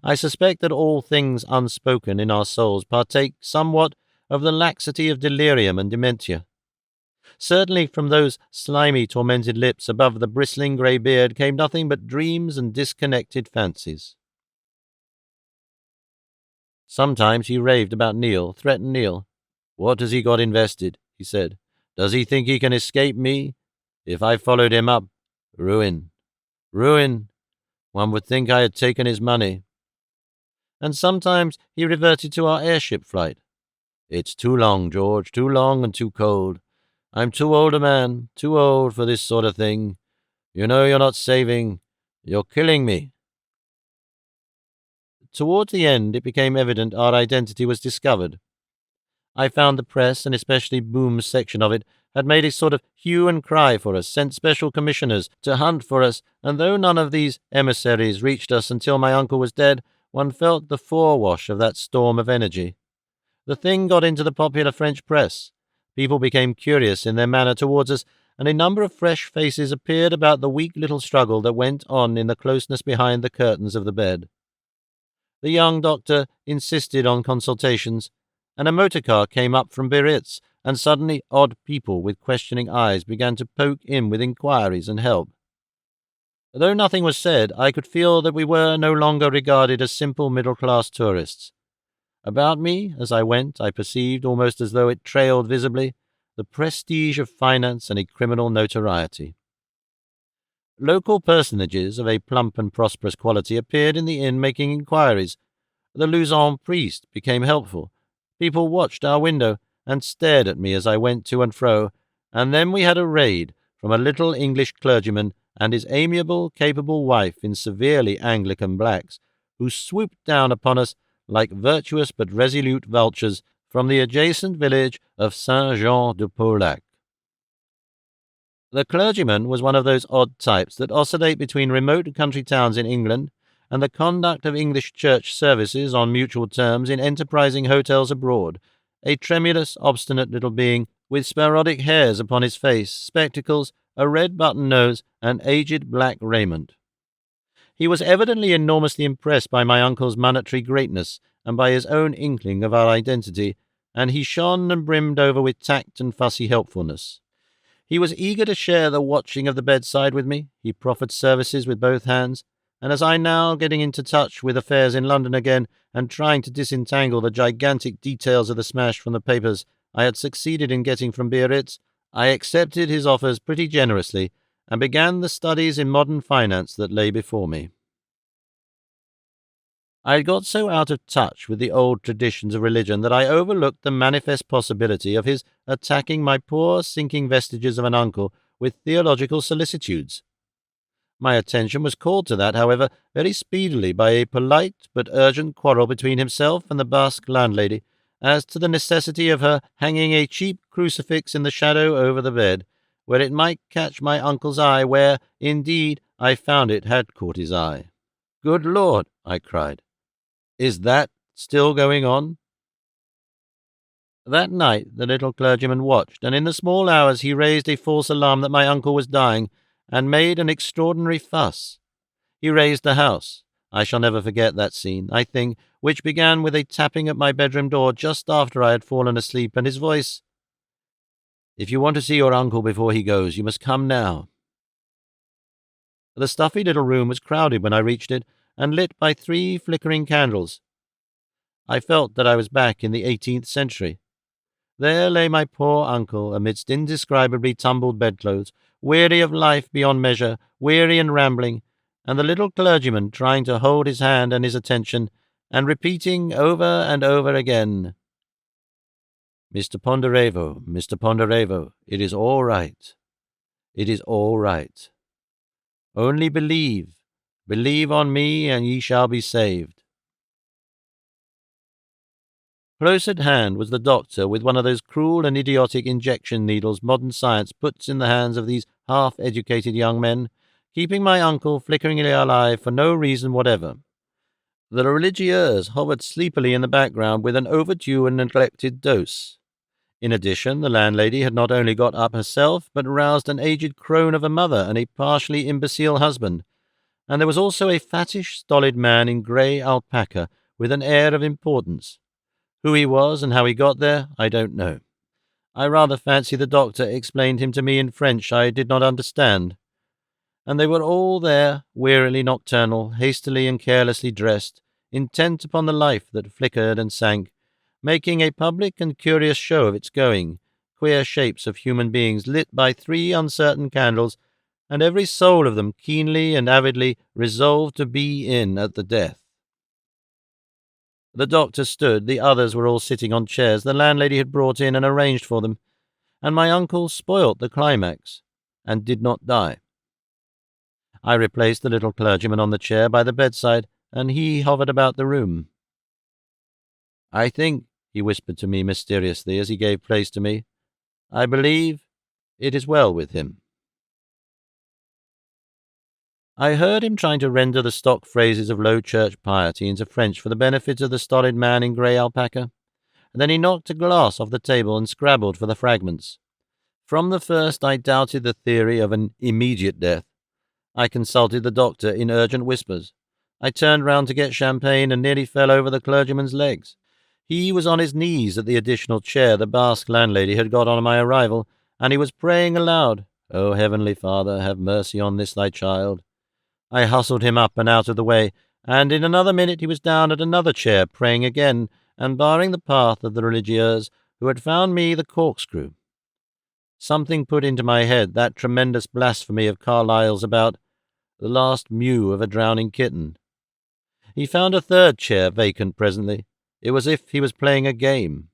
I suspect that all things unspoken in our souls partake somewhat of the laxity of delirium and dementia. Certainly from those slimy, tormented lips above the bristling grey beard came nothing but dreams and disconnected fancies. Sometimes he raved about Neil, threatened Neil. "What has he got invested?" he said. "Does he think he can escape me? If I followed him up, ruin. Ruin. One would think I had taken his money." And sometimes he reverted to our airship flight. "It's too long, George, too long and too cold. I'm too old a man, too old for this sort of thing. You know you're not saving. You're killing me." Towards the end, it became evident our identity was discovered. I found the press, and especially Boom's section of it, had made a sort of hue and cry for us, sent special commissioners to hunt for us, and though none of these emissaries reached us until my uncle was dead, one felt the forewash of that storm of energy. The thing got into the popular French press. People became curious in their manner towards us, and a number of fresh faces appeared about the weak little struggle that went on in the closeness behind the curtains of the bed. The young doctor insisted on consultations, and a motor car came up from Biarritz, and suddenly odd people with questioning eyes began to poke in with inquiries and help. Though nothing was said, I could feel that we were no longer regarded as simple middle-class tourists. About me, as I went, I perceived, almost as though it trailed visibly, the prestige of finance and a criminal notoriety. Local personages of a plump and prosperous quality appeared in the inn making inquiries. The Luzon priest became helpful. People watched our window and stared at me as I went to and fro, and then we had a raid from a little English clergyman and his amiable, capable wife in severely Anglican blacks, who swooped down upon us like virtuous but resolute vultures from the adjacent village of Saint-Jean-de-Paulac. The clergyman was one of those odd types that oscillate between remote country towns in England and the conduct of English church services on mutual terms in enterprising hotels abroad, a tremulous, obstinate little being with sporadic hairs upon his face, spectacles, a red-button nose, and aged black raiment. He was evidently enormously impressed by my uncle's monetary greatness and by his own inkling of our identity, and he shone and brimmed over with tact and fussy helpfulness. He was eager to share the watching of the bedside with me. He proffered services with both hands, and as I now getting into touch with affairs in London again and trying to disentangle the gigantic details of the smash from the papers I had succeeded in getting from Biarritz, I accepted his offers pretty generously and began the studies in modern finance that lay before me. I had got so out of touch with the old traditions of religion that I overlooked the manifest possibility of his attacking my poor sinking vestiges of an uncle with theological solicitudes. My attention was called to that, however, very speedily by a polite but urgent quarrel between himself and the Basque landlady as to the necessity of her hanging a cheap crucifix in the shadow over the bed, where it might catch my uncle's eye, where, indeed, I found it had caught his eye. "Good Lord!" I cried. "Is that still going on?" That night the little clergyman watched, and in the small hours he raised a false alarm that my uncle was dying, and made an extraordinary fuss. He raised the house. I shall never forget that scene, I think, which began with a tapping at my bedroom door just after I had fallen asleep, and his voice, "If you want to see your uncle before he goes, you must come now." The stuffy little room was crowded when I reached it, and lit by 3 flickering candles. I felt that I was back in the 18th century. There lay my poor uncle amidst indescribably tumbled bedclothes, weary of life beyond measure, weary and rambling, and the little clergyman trying to hold his hand and his attention, and repeating over and over again, "Mr. Ponderevo, Mr. Ponderevo, it is all right. It is all right. Only believe. Believe on me, and ye shall be saved." Close at hand was the doctor with one of those cruel and idiotic injection needles modern science puts in the hands of these half-educated young men, keeping my uncle flickeringly alive for no reason whatever. The religieurs hovered sleepily in the background with an overdue and neglected dose. In addition, the landlady had not only got up herself, but roused an aged crone of a mother and a partially imbecile husband, and there was also a fattish, stolid man in grey alpaca with an air of importance. Who he was and how he got there, I don't know. I rather fancy the doctor explained him to me in French I did not understand. And they were all there, wearily nocturnal, hastily and carelessly dressed, intent upon the life that flickered and sank, making a public and curious show of its going, queer shapes of human beings lit by 3 uncertain candles, and every soul of them keenly and avidly resolved to be in at the death. The doctor stood, the others were all sitting on chairs the landlady had brought in and arranged for them, and my uncle spoilt the climax, and did not die. I replaced the little clergyman on the chair by the bedside, and he hovered about the room. "I think," he whispered to me mysteriously as he gave place to me, "I believe it is well with him." I heard him trying to render the stock phrases of Low Church piety into French for the benefit of the stolid man in grey alpaca, and then he knocked a glass off the table and scrabbled for the fragments. From the first I doubted the theory of an immediate death. I consulted the doctor in urgent whispers. I turned round to get champagne and nearly fell over the clergyman's legs. He was on his knees at the additional chair the Basque landlady had got on my arrival, and he was praying aloud, "O Heavenly Father, have mercy on this thy child." I hustled him up and out of the way, and in another minute he was down at another chair, praying again, and barring the path of the religieurs, who had found me the corkscrew. Something put into my head that tremendous blasphemy of Carlyle's about the last mew of a drowning kitten. He found a third chair vacant presently. It was as if he was playing a game.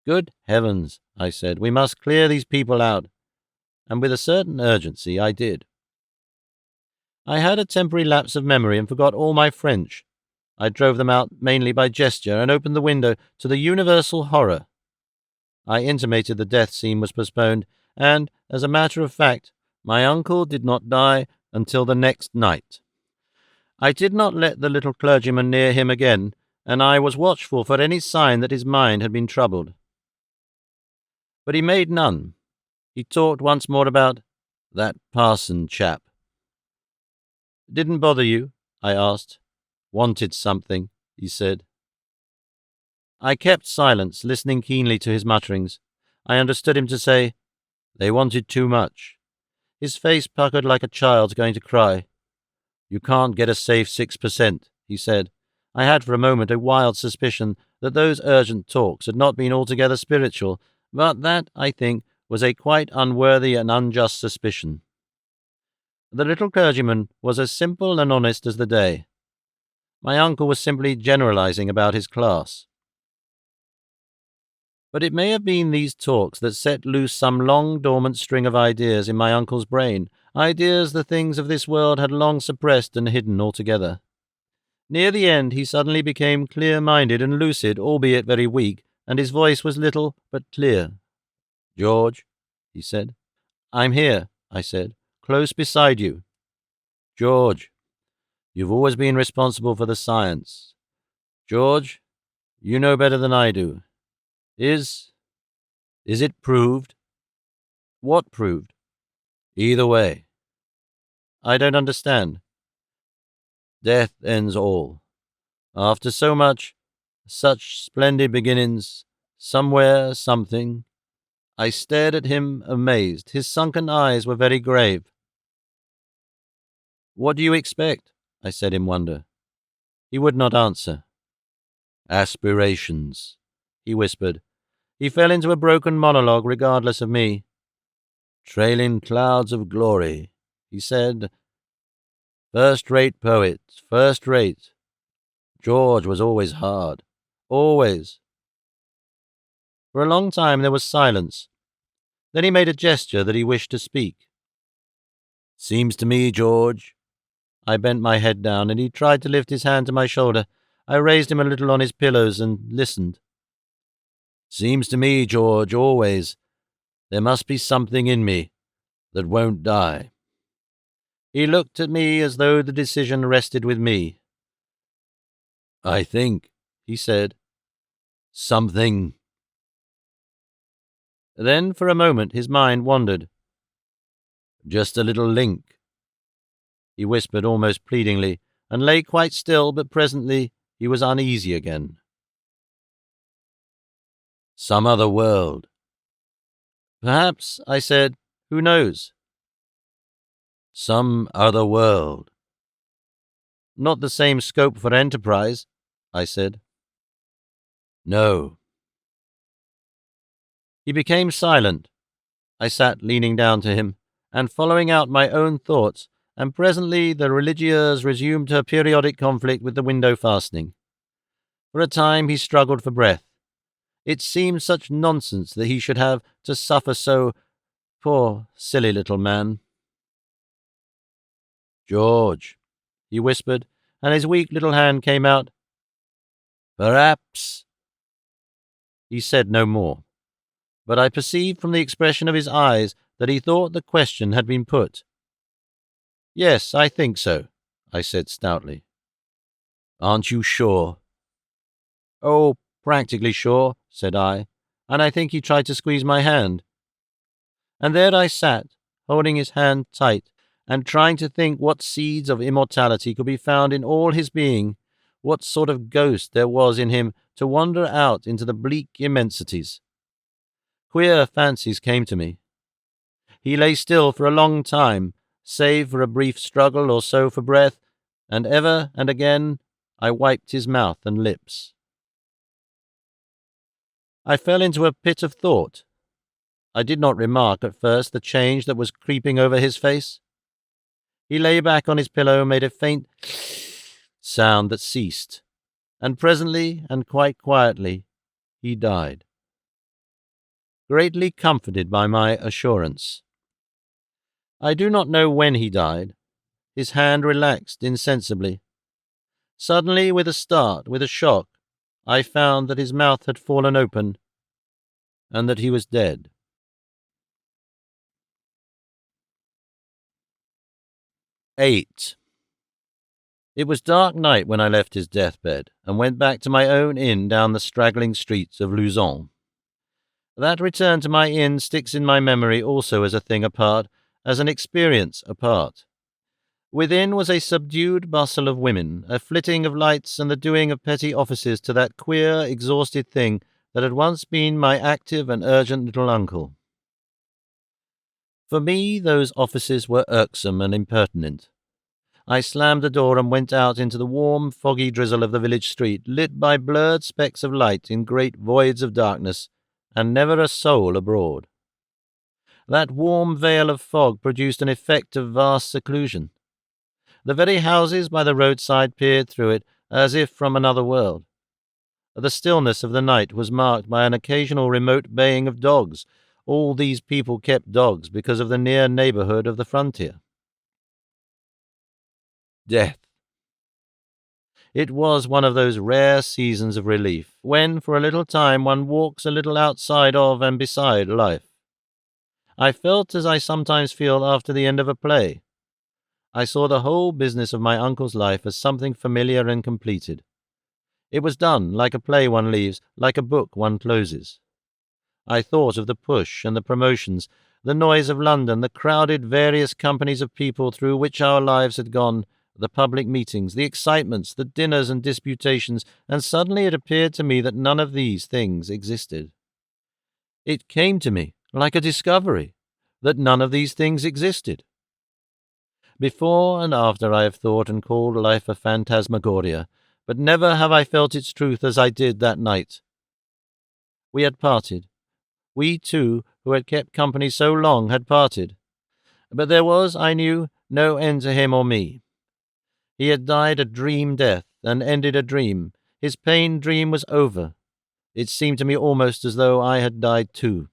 "Good heavens," I said, "we must clear these people out." And with a certain urgency I did. I had a temporary lapse of memory and forgot all my French. I drove them out mainly by gesture and opened the window to the universal horror. I intimated the death scene was postponed, and, as a matter of fact, my uncle did not die until the next night. I did not let the little clergyman near him again, and I was watchful for any sign that his mind had been troubled. But he made none. He talked once more about that parson chap. "Didn't bother you?" I asked. "Wanted something," he said. I kept silence, listening keenly to his mutterings. I understood him to say, "They wanted too much." His face puckered like a child's going to cry. "You can't get a safe 6%, he said. I had for a moment a wild suspicion that those urgent talks had not been altogether spiritual, but that, I think, was a quite unworthy and unjust suspicion. The little clergyman was as simple and honest as the day. My uncle was simply generalizing about his class. But it may have been these talks that set loose some long dormant string of ideas in my uncle's brain, ideas the things of this world had long suppressed and hidden altogether. Near the end he suddenly became clear-minded and lucid, albeit very weak, and his voice was little but clear. "George," he said. "I'm here," I said, "close beside you." "George, you've always been responsible for the science. George, you know better than I do. Is it proved?" "What proved?" "Either way." "I don't understand." "Death ends all. After such splendid beginnings, somewhere, something." I stared at him, amazed. His sunken eyes were very grave. "What do you expect?" I said in wonder. He would not answer. "Aspirations," he whispered. He fell into a broken monologue, regardless of me. "Trailing clouds of glory," he said. "First-rate poet, first-rate. George was always hard. Always." For a long time there was silence. Then he made a gesture that he wished to speak. "Seems to me, George." I bent my head down, and he tried to lift his hand to my shoulder. I raised him a little on his pillows and listened. "Seems to me, George, always, there must be something in me that won't die." He looked at me as though the decision rested with me. "I think," he said, "something." Then for a moment his mind wandered. "Just a little link," he whispered almost pleadingly, and lay quite still, but presently he was uneasy again. "Some other world." "Perhaps," I said. "Who knows?" "Some other world." "Not the same scope for enterprise," I said. "No." He became silent. I sat leaning down to him, and following out my own thoughts, and presently the religieuse resumed her periodic conflict with the window fastening. For a time he struggled for breath. It seemed such nonsense that he should have to suffer so. Poor, silly little man. "George," he whispered, and his weak little hand came out. "Perhaps." He said no more, but I perceived from the expression of his eyes that he thought the question had been put. "Yes, I think so," I said stoutly. "Aren't you sure?" "Oh, practically sure," said I, and I think he tried to squeeze my hand. And there I sat, holding his hand tight, and trying to think what seeds of immortality could be found in all his being, what sort of ghost there was in him to wander out into the bleak immensities. Queer fancies came to me. He lay still for a long time, save for a brief struggle or so for breath, and ever and again I wiped his mouth and lips. I fell into a pit of thought. I did not remark at first the change that was creeping over his face. He lay back on his pillow, made a faint sound that ceased, and presently, and quite quietly, he died. Greatly comforted by my assurance. I do not know when he died. His hand relaxed insensibly. Suddenly, with a start, with a shock, I found that his mouth had fallen open, and that he was dead. 8. It was dark night when I left his deathbed, and went back to my own inn down the straggling streets of Luzon. That return to my inn sticks in my memory also as a thing apart, as an experience apart. Within was a subdued bustle of women, a flitting of lights, and the doing of petty offices to that queer, exhausted thing that had once been my active and urgent little uncle. For me, those offices were irksome and impertinent. I slammed the door and went out into the warm, foggy drizzle of the village street, lit by blurred specks of light in great voids of darkness, and never a soul abroad. That warm veil of fog produced an effect of vast seclusion. The very houses by the roadside peered through it as if from another world. The stillness of the night was marked by an occasional remote baying of dogs. All these people kept dogs because of the near neighborhood of the frontier. Death. It was one of those rare seasons of relief, when for a little time one walks a little outside of and beside life. I felt as I sometimes feel after the end of a play. I saw the whole business of my uncle's life as something familiar and completed. It was done, like a play one leaves, like a book one closes. I thought of the push and the promotions, the noise of London, the crowded various companies of people through which our lives had gone, the public meetings, the excitements, the dinners and disputations, and suddenly it appeared to me that none of these things existed. It came to me, like a discovery, that none of these things existed. Before and after I have thought and called life a phantasmagoria, but never have I felt its truth as I did that night. We had parted. We two, who had kept company so long, had parted. But there was, I knew, no end to him or me. He had died a dream death, and ended a dream. His pain dream was over. It seemed to me almost as though I had died too.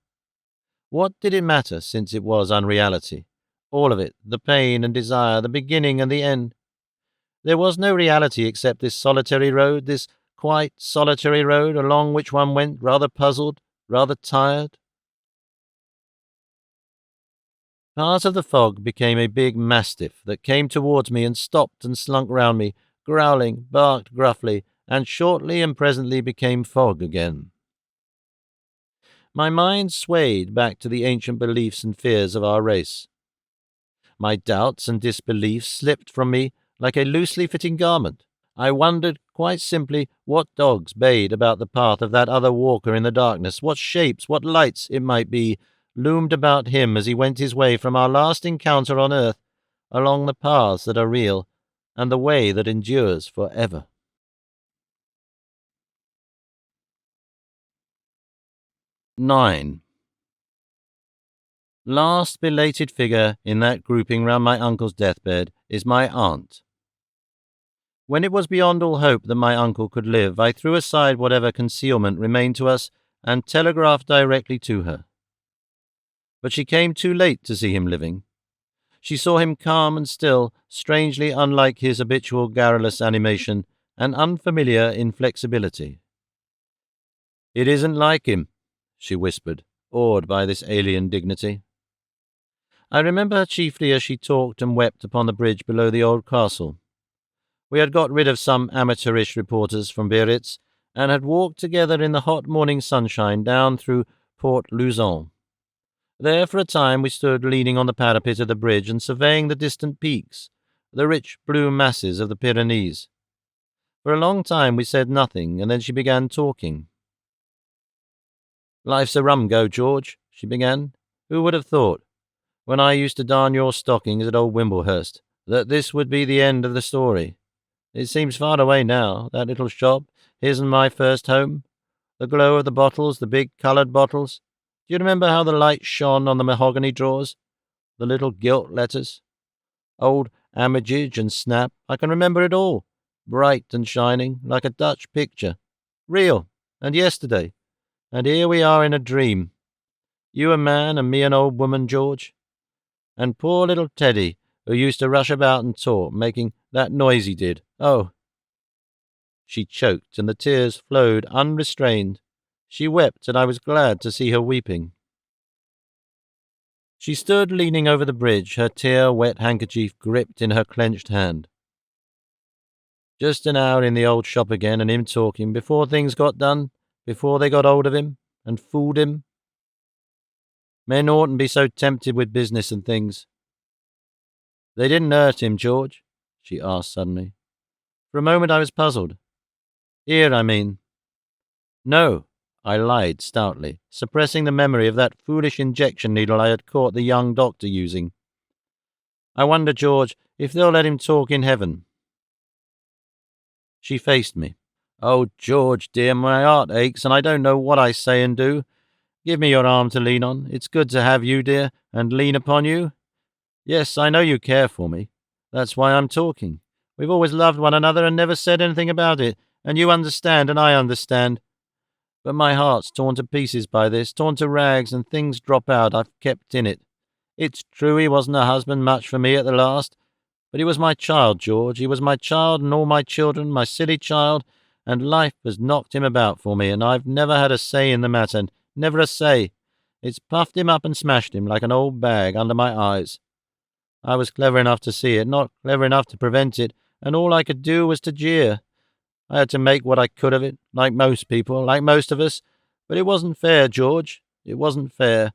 What did it matter, since it was unreality? All of it, the pain and desire, the beginning and the end. There was no reality except this solitary road, this quite solitary road along which one went rather puzzled, rather tired. Part of the fog became a big mastiff that came towards me and stopped and slunk round me, growling, barked gruffly, and shortly and presently became fog again. My mind swayed back to the ancient beliefs and fears of our race. My doubts and disbeliefs slipped from me like a loosely fitting garment. I wondered, quite simply, what dogs bayed about the path of that other walker in the darkness, what shapes, what lights, it might be, loomed about him as he went his way from our last encounter on earth, along the paths that are real, and the way that endures for ever. 9. Last belated figure in that grouping round my uncle's deathbed is my aunt. When it was beyond all hope that my uncle could live, I threw aside whatever concealment remained to us and telegraphed directly to her. But she came too late to see him living. She saw him calm and still, strangely unlike his habitual garrulous animation and unfamiliar inflexibility. "It isn't like him," she whispered, awed by this alien dignity. I remember her chiefly as she talked and wept upon the bridge below the old castle. We had got rid of some amateurish reporters from Biarritz, and had walked together in the hot morning sunshine down through Port Luzon. There for a time we stood leaning on the parapet of the bridge and surveying the distant peaks, the rich blue masses of the Pyrenees. For a long time we said nothing, and then she began talking. "Life's a rum go, George," she began. "Who would have thought, when I used to darn your stockings at old Wimblehurst, that this would be the end of the story? It seems far away now, that little shop, his and my first home. The glow of the bottles, the big coloured bottles. Do you remember how the light shone on the mahogany drawers? The little gilt letters? Old Armitage and Snap, I can remember it all, bright and shining, like a Dutch picture. Real, and yesterday. And here we are in a dream. You a man and me an old woman, George. And poor little Teddy, who used to rush about and talk, making that noise he did. Oh!" She choked, and the tears flowed unrestrained. She wept, and I was glad to see her weeping. She stood leaning over the bridge, her tear-wet handkerchief gripped in her clenched hand. Just an hour in the old shop again, and him talking, before things got done, before they got hold of him, and fooled him. Men oughtn't be so tempted with business and things. "They didn't hurt him, George?" she asked suddenly. For a moment I was puzzled. "Here, I mean." "No," I lied stoutly, suppressing the memory of that foolish injection needle I had caught the young doctor using. "I wonder, George, if they'll let him talk in heaven." She faced me. "Oh, George, dear, my heart aches, and I don't know what I say and do. Give me your arm to lean on. It's good to have you, dear, and lean upon you. Yes, I know you care for me. That's why I'm talking. We've always loved one another and never said anything about it, and you understand and I understand. But my heart's torn to pieces by this, torn to rags, and things drop out I've kept in it. It's true he wasn't a husband much for me at the last, but he was my child, George. He was my child and all my children, my silly child, and life has knocked him about for me, and I've never had a say in the matter, never a say. It's puffed him up and smashed him like an old bag under my eyes. I was clever enough to see it, not clever enough to prevent it, and all I could do was to jeer. I had to make what I could of it, like most people, like most of us, but it wasn't fair, George. It wasn't fair.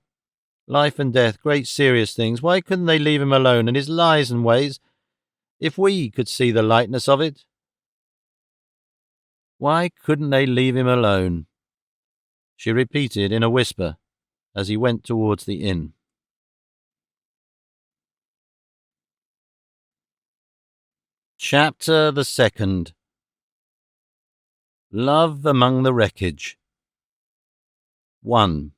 Life and death, great serious things. Why couldn't they leave him alone and his lies and ways? If we could see the lightness of it, why couldn't they leave him alone?" she repeated in a whisper as he went towards the inn. Chapter the 2nd. Love Among the Wreckage. 1.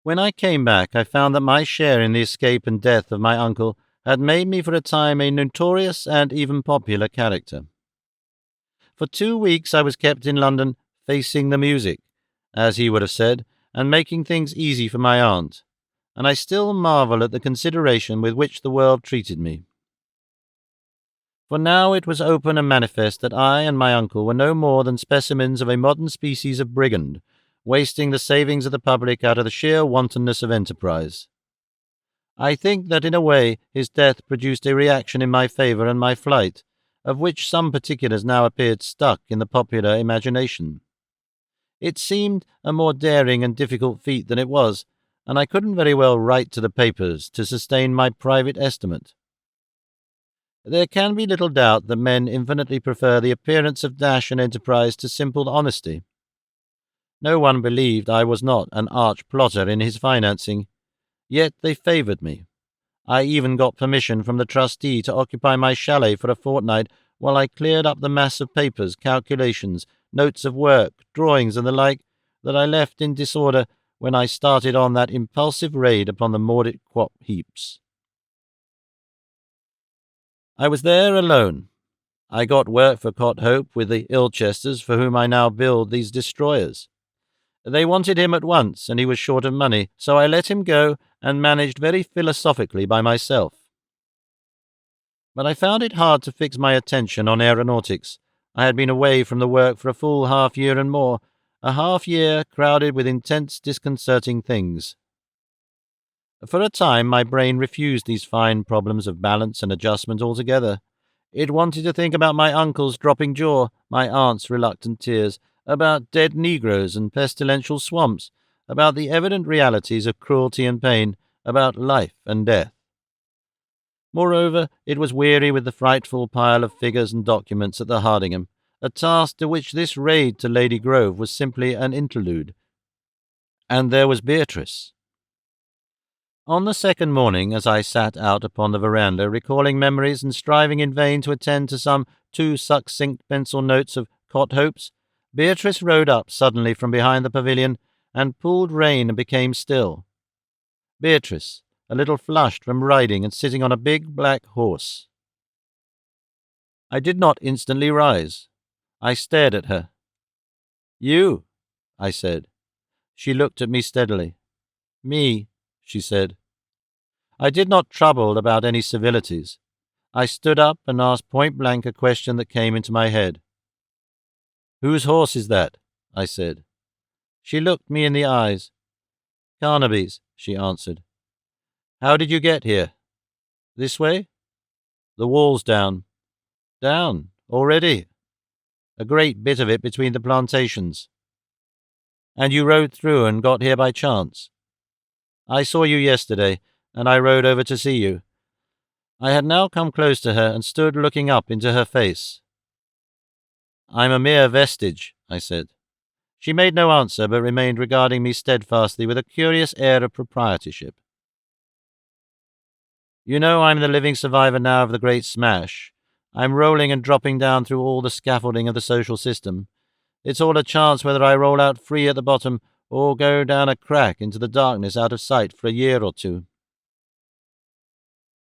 When I came back, I found that my share in the escape and death of my uncle had made me for a time a notorious and even popular character. For 2 weeks I was kept in London facing the music, as he would have said, and making things easy for my aunt, and I still marvel at the consideration with which the world treated me. For now it was open and manifest that I and my uncle were no more than specimens of a modern species of brigand, wasting the savings of the public out of the sheer wantonness of enterprise. I think that in a way his death produced a reaction in my favour and my flight, of which some particulars now appeared stuck in the popular imagination. It seemed a more daring and difficult feat than it was, and I couldn't very well write to the papers to sustain my private estimate. There can be little doubt that men infinitely prefer the appearance of dash and enterprise to simple honesty. No one believed I was not an arch plotter in his financing, yet they favoured me. I even got permission from the trustee to occupy my chalet for a fortnight while I cleared up the mass of papers, calculations, notes of work, drawings, and the like that I left in disorder when I started on that impulsive raid upon the Mordaunt quap heaps. I was there alone. I got work for Courthope with the Ilchesters, for whom I now build these destroyers. They wanted him at once, and he was short of money, so I let him go and managed very philosophically by myself. But I found it hard to fix my attention on aeronautics. I had been away from the work for a full half-year and more, a half-year crowded with intense, disconcerting things. For a time my brain refused these fine problems of balance and adjustment altogether. It wanted to think about my uncle's dropping jaw, my aunt's reluctant tears, about dead negroes and pestilential swamps, about the evident realities of cruelty and pain, about life and death. Moreover, it was weary with the frightful pile of figures and documents at the Hardingham, a task to which this raid to Lady Grove was simply an interlude. And there was Beatrice. On the second morning, as I sat out upon the veranda, recalling memories and striving in vain to attend to some too succinct pencil notes of Courthope's, Beatrice rode up suddenly from behind the pavilion and pulled rein and became still. Beatrice, a little flushed from riding and sitting on a big black horse. I did not instantly rise. I stared at her. "You," I said. She looked at me steadily. "Me," she said. I did not trouble about any civilities. I stood up and asked point-blank a question that came into my head. "Whose horse is that?" I said. She looked me in the eyes. "Carnaby's," she answered. "How did you get here?" "This way?" "The wall's down." "Down? Already?" "A great bit of it between the plantations." "And you rode through and got here by chance?" "I saw you yesterday, and I rode over to see you." I had now come close to her and stood looking up into her face. "I'm a mere vestige," I said. She made no answer, but remained regarding me steadfastly with a curious air of proprietorship. "You know I'm the living survivor now of the great smash. I'm rolling and dropping down through all the scaffolding of the social system. It's all a chance whether I roll out free at the bottom or go down a crack into the darkness out of sight for a year or two."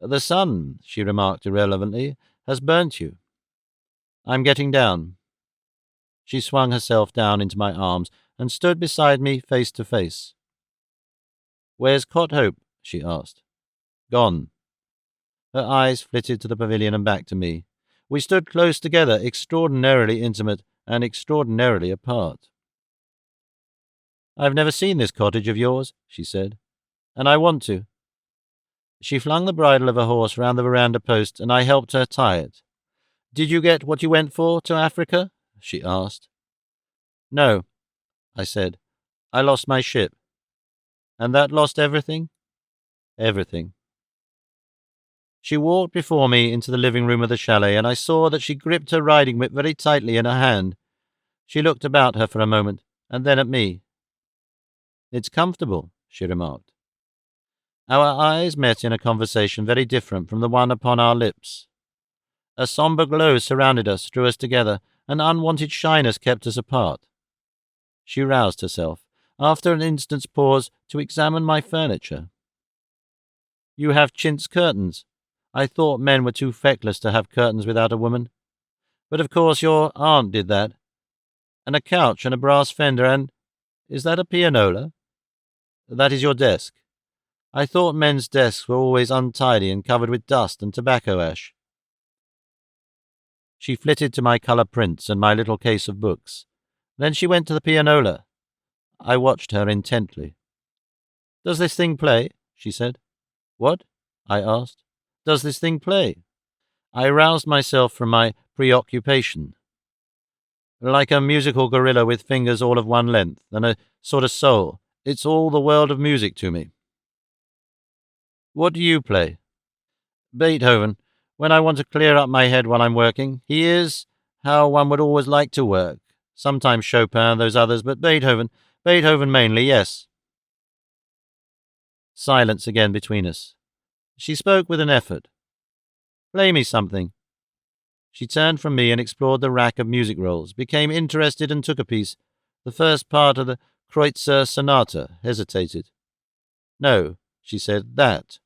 "The sun," she remarked irrelevantly, "has burnt you." "I'm getting down." She swung herself down into my arms and stood beside me face to face. "Where's Courthope?" she asked. "Gone." Her eyes flitted to the pavilion and back to me. We stood close together, extraordinarily intimate and extraordinarily apart. "I've never seen this cottage of yours," she said, "and I want to." She flung the bridle of her horse round the veranda post, and I helped her tie it. "Did you get what you went for to Africa?" she asked. "No," I said. "I lost my ship." "And that lost everything?" "Everything." She walked before me into the living room of the chalet, and I saw that she gripped her riding whip very tightly in her hand. She looked about her for a moment, and then at me. "It's comfortable," she remarked. Our eyes met in a conversation very different from the one upon our lips. A sombre glow surrounded us, drew us together. An unwanted shyness kept us apart. She roused herself, after an instant's pause, to examine my furniture. "You have chintz curtains. I thought men were too feckless to have curtains without a woman. But of course your aunt did that. And a couch and a brass fender and— Is that a pianola? That is your desk. I thought men's desks were always untidy and covered with dust and tobacco ash." She flitted to my colour prints and my little case of books. Then she went to the pianola. I watched her intently. "Does this thing play?" she said. "What?" I asked. "Does this thing play?" I roused myself from my preoccupation. "Like a musical gorilla with fingers all of one length, and a sort of soul. It's all the world of music to me." "What do you play?" "Beethoven. When I want to clear up my head while I'm working. He is how one would always like to work. Sometimes Chopin, those others, but Beethoven. Beethoven mainly, yes." Silence again between us. She spoke with an effort. "Play me something." She turned from me and explored the rack of music rolls, became interested and took a piece. The first part of the Kreutzer Sonata, hesitated. "No," she said, "that."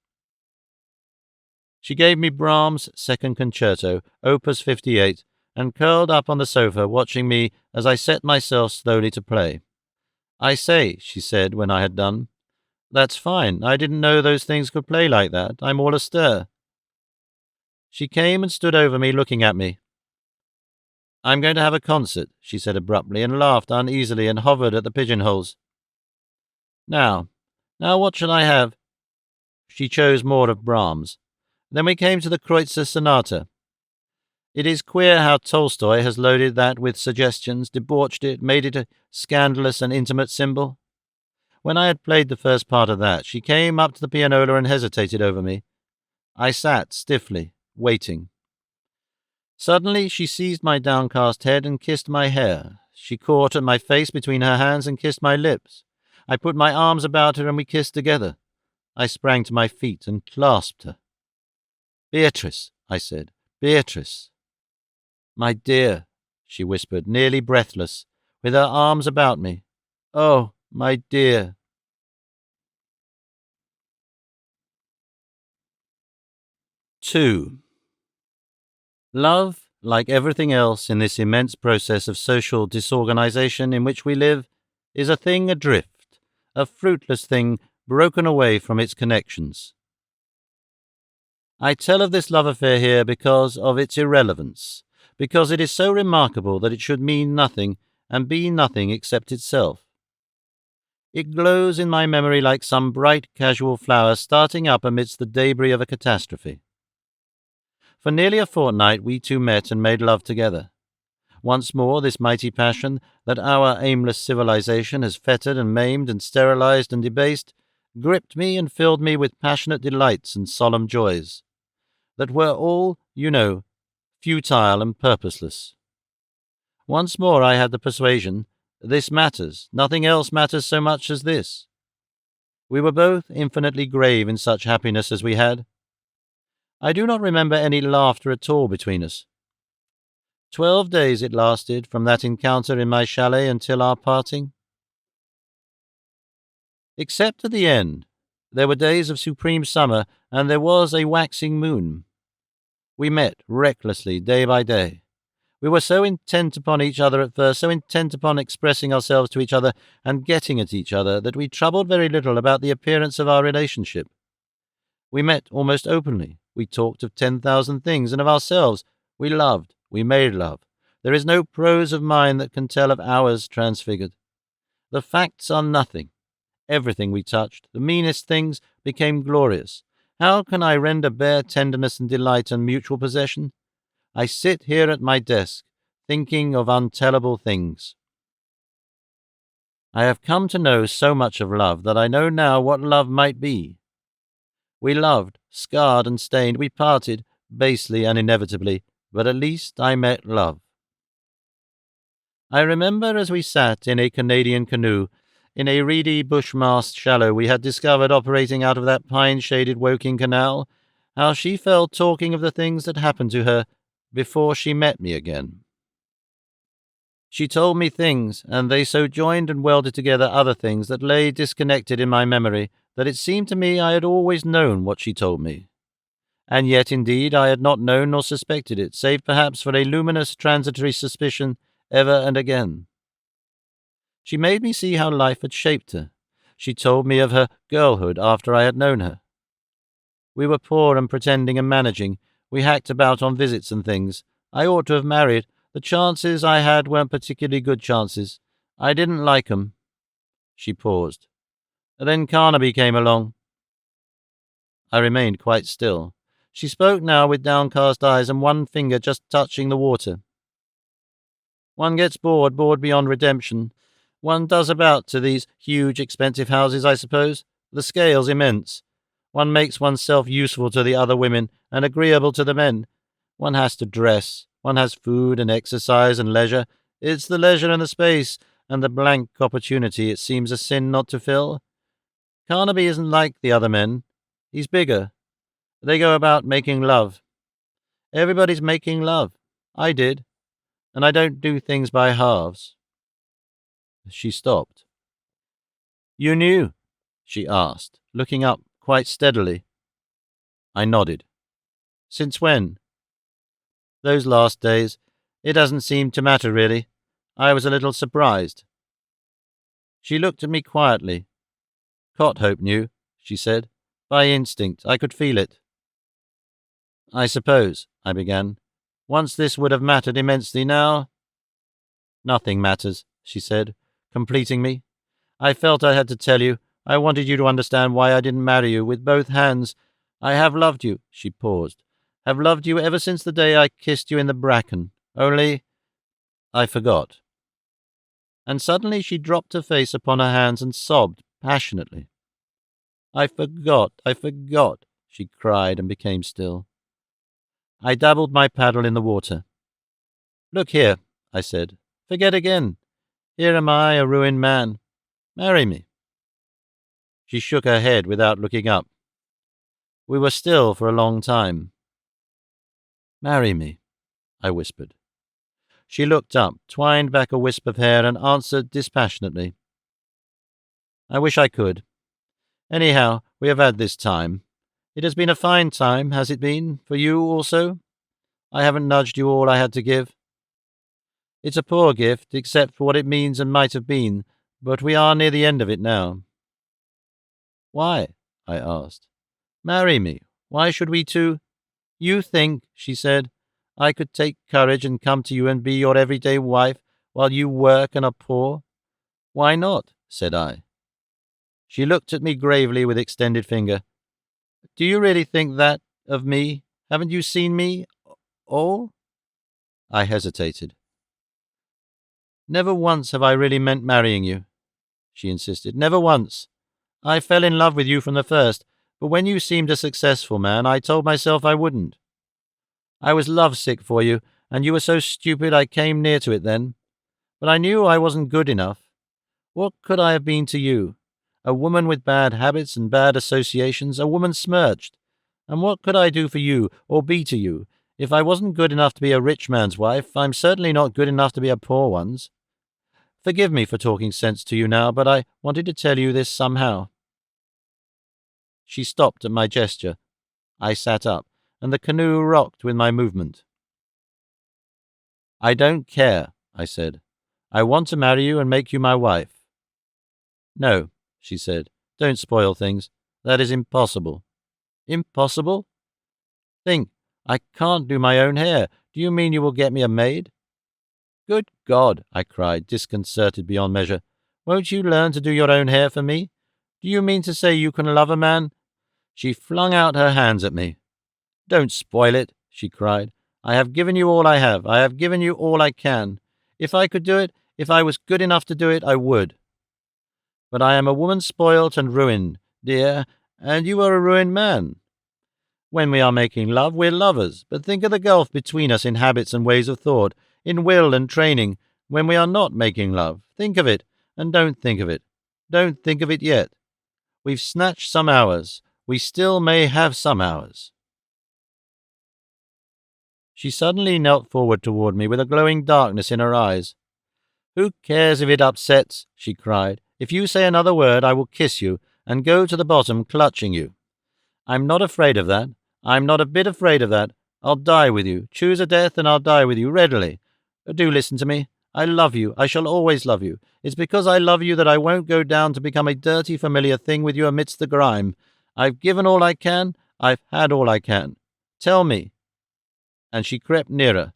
She gave me Brahms' Second Concerto, Opus 58, and curled up on the sofa, watching me as I set myself slowly to play. "I say," she said when I had done, "that's fine. I didn't know those things could play like that. I'm all astir." She came and stood over me, looking at me. "I'm going to have a concert," she said abruptly, and laughed uneasily and hovered at the pigeonholes. Now, what shall I have?" She chose more of Brahms. Then we came to the Kreutzer Sonata. It is queer how Tolstoy has loaded that with suggestions, debauched it, made it a scandalous and intimate symbol. When I had played the first part of that, she came up to the pianola and hesitated over me. I sat stiffly, waiting. Suddenly she seized my downcast head and kissed my hair. She caught at my face between her hands and kissed my lips. I put my arms about her and we kissed together. I sprang to my feet and clasped her. "Beatrice," I said, "Beatrice." "My dear," she whispered, nearly breathless, with her arms about me. "Oh, my dear." 2. Love, like everything else in this immense process of social disorganization in which we live, is a thing adrift, a fruitless thing broken away from its connections. I tell of this love affair here because of its irrelevance, because it is so remarkable that it should mean nothing and be nothing except itself. It glows in my memory like some bright casual flower starting up amidst the debris of a catastrophe. For nearly a fortnight we two met and made love together. Once more this mighty passion that our aimless civilization has fettered and maimed and sterilized and debased gripped me and filled me with passionate delights and solemn joys that were all, futile and purposeless. Once more I had the persuasion, this matters, nothing else matters so much as this. We were both infinitely grave in such happiness as we had. I do not remember any laughter at all between us. 12 days it lasted, from that encounter in my chalet until our parting. Except at the end, there were days of supreme summer, and there was a waxing moon. We met recklessly, day by day. We were so intent upon each other at first, so intent upon expressing ourselves to each other and getting at each other, that we troubled very little about the appearance of our relationship. We met almost openly. We talked of 10,000 things, and of ourselves. We loved. We made love. There is no prose of mine that can tell of hours transfigured. The facts are nothing. Everything we touched, the meanest things, became glorious. How can I render bare tenderness and delight and mutual possession? I sit here at my desk, thinking of untellable things. I have come to know so much of love that I know now what love might be. We loved, scarred and stained. We parted, basely and inevitably, but at least I met love. I remember as we sat in a Canadian canoe, in a reedy bush-mast shallow we had discovered operating out of that pine-shaded Woking Canal, how she fell talking of the things that happened to her before she met me again. She told me things, and they so joined and welded together other things that lay disconnected in my memory that it seemed to me I had always known what she told me. And yet, indeed, I had not known nor suspected it, save perhaps for a luminous transitory suspicion ever and again. She made me see how life had shaped her. She told me of her girlhood after I had known her. We were poor and pretending and managing. We hacked about on visits and things. I ought to have married. The chances I had weren't particularly good chances. I didn't like 'em. She paused. Then Carnaby came along. I remained quite still. She spoke now with downcast eyes and one finger just touching the water. One gets bored beyond redemption. One does about to these huge, expensive houses, I suppose. The scale's immense. One makes oneself useful to the other women and agreeable to the men. One has to dress. One has food and exercise and leisure. It's the leisure and the space and the blank opportunity it seems a sin not to fill. Carnaby isn't like the other men. He's bigger. They go about making love. Everybody's making love. I did. And I don't do things by halves. She stopped. You knew? She asked, looking up quite steadily. I nodded. Since when? Those last days. It doesn't seem to matter, really. I was a little surprised. She looked at me quietly. Cothope knew, she said. By instinct, I could feel it. I suppose, I began. Once this would have mattered immensely now. Nothing matters, she said, completing me. I felt I had to tell you. I wanted you to understand why I didn't marry you with both hands. I have loved you, she paused. Have loved you ever since the day I kissed you in the bracken. Only I forgot. And suddenly she dropped her face upon her hands and sobbed passionately. I forgot, she cried and became still. I dabbled my paddle in the water. Look here, I said. Forget again. Here am I, a ruined man. Marry me. She shook her head without looking up. We were still for a long time. Marry me, I whispered. She looked up, twined back a wisp of hair, and answered dispassionately. I wish I could. Anyhow, we have had this time. It has been a fine time, has it been, for you also? I haven't nudged you all I had to give. It's a poor gift, except for what it means and might have been, but we are near the end of it now. Why? I asked. Marry me. Why should we two? You think, she said, I could take courage and come to you and be your everyday wife while you work and are poor? Why not? Said I. She looked at me gravely with extended finger. Do you really think that of me? Haven't you seen me all? I hesitated. Never once have I really meant marrying you, she insisted. Never once. I fell in love with you from the first, but when you seemed a successful man, I told myself I wouldn't. I was lovesick for you, and you were so stupid I came near to it then. But I knew I wasn't good enough. What could I have been to you? A woman with bad habits and bad associations, a woman smirched. And what could I do for you, or be to you? If I wasn't good enough to be a rich man's wife, I'm certainly not good enough to be a poor one's. Forgive me for talking sense to you now, but I wanted to tell you this somehow. She stopped at my gesture. I sat up, and the canoe rocked with my movement. I don't care, I said. I want to marry you and make you my wife. No, she said, don't spoil things. That is impossible. Impossible? Think, I can't do my own hair. Do you mean you will get me a maid? Good God, I cried, disconcerted beyond measure. Won't you learn to do your own hair for me? Do you mean to say you can love a man? She flung out her hands at me. Don't spoil it, she cried. I have given you all I have. I have given you all I can. If I could do it, if I was good enough to do it, I would. But I am a woman spoilt and ruined, dear, and you are a ruined man. When we are making love, we're lovers, but think of the gulf between us in habits and ways of thought, in will and training, when we are not making love. Think of it, and don't think of it. Don't think of it yet. We've snatched some hours. We still may have some hours. She suddenly knelt forward toward me with a glowing darkness in her eyes. Who cares if it upsets? She cried. If you say another word, I will kiss you and go to the bottom clutching you. I'm not afraid of that. I'm not a bit afraid of that. I'll die with you. Choose a death and I'll die with you, readily. Do listen to me. I love you. I shall always love you. It's because I love you that I won't go down to become a dirty, familiar thing with you amidst the grime. I've given all I can. I've had all I can. Tell me. And she crept nearer.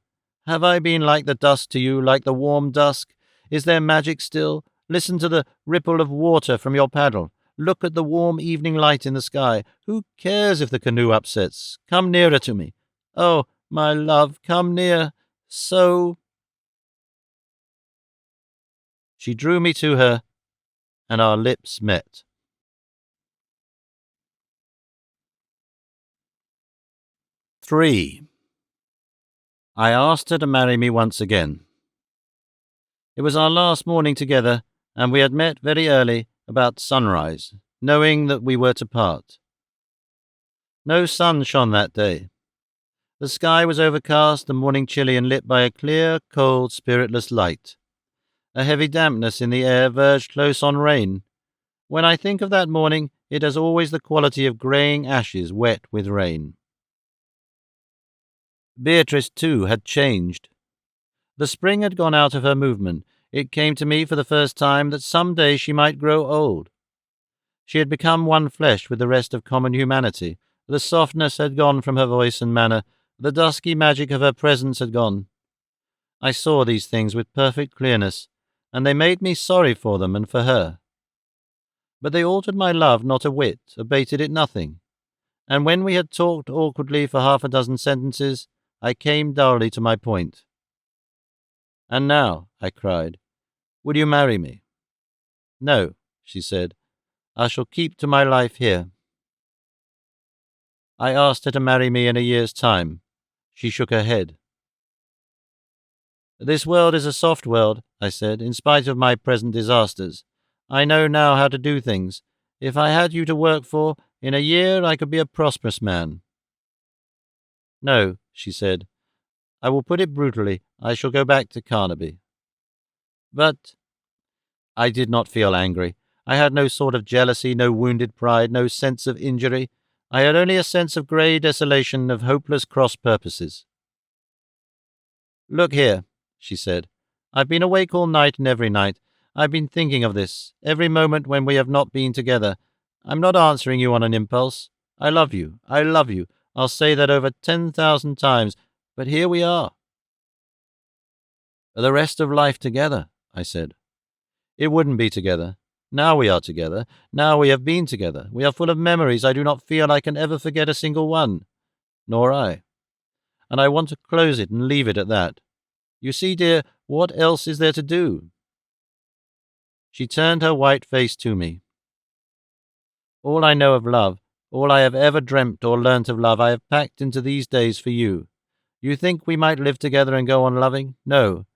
Have I been like the dusk to you, like the warm dusk? Is there magic still? Listen to the ripple of water from your paddle. Look at the warm evening light in the sky. Who cares if the canoe upsets? Come nearer to me. Oh, my love, come near. So. She drew me to her, and our lips met. 3. I asked her to marry me once again. It was our last morning together, and we had met very early, about sunrise, knowing that we were to part. No sun shone that day. The sky was overcast, the morning chilly and lit by a clear, cold, spiritless light. A heavy dampness in the air verged close on rain. When I think of that morning, it has always the quality of greying ashes wet with rain. Beatrice, too, had changed. The spring had gone out of her movement. It came to me for the first time that some day she might grow old. She had become one flesh with the rest of common humanity. The softness had gone from her voice and manner. The dusky magic of her presence had gone. I saw these things with perfect clearness, and they made me sorry for them and for her. But they altered my love not a whit, abated it nothing. And when we had talked awkwardly for half a dozen sentences, I came dully to my point. "And now," I cried, "will you marry me?" "No," she said, "I shall keep to my life here." I asked her to marry me in a year's time. She shook her head. "This world is a soft world," I said, "in spite of my present disasters. I know now how to do things. If I had you to work for, in a year I could be a prosperous man." "No," she said, "I will put it brutally. I shall go back to Carnaby." "But—" I did not feel angry. I had no sort of jealousy, no wounded pride, no sense of injury. I had only a sense of grey desolation, of hopeless cross purposes. "Look here," she said. "I've been awake all night and every night. I've been thinking of this, every moment when we have not been together. I'm not answering you on an impulse. I love you. I love you. I'll say that over 10,000 times. But here we are." "The rest of life together," I said. "It wouldn't be together. Now we are together. Now we have been together. We are full of memories. I do not feel I can ever forget a single one. Nor I. And I want to close it and leave it at that. You see, dear, what else is there to do?" She turned her white face to me. "All I know of love, all I have ever dreamt or learnt of love, I have packed into these days for you. You think we might live together and go on loving? No.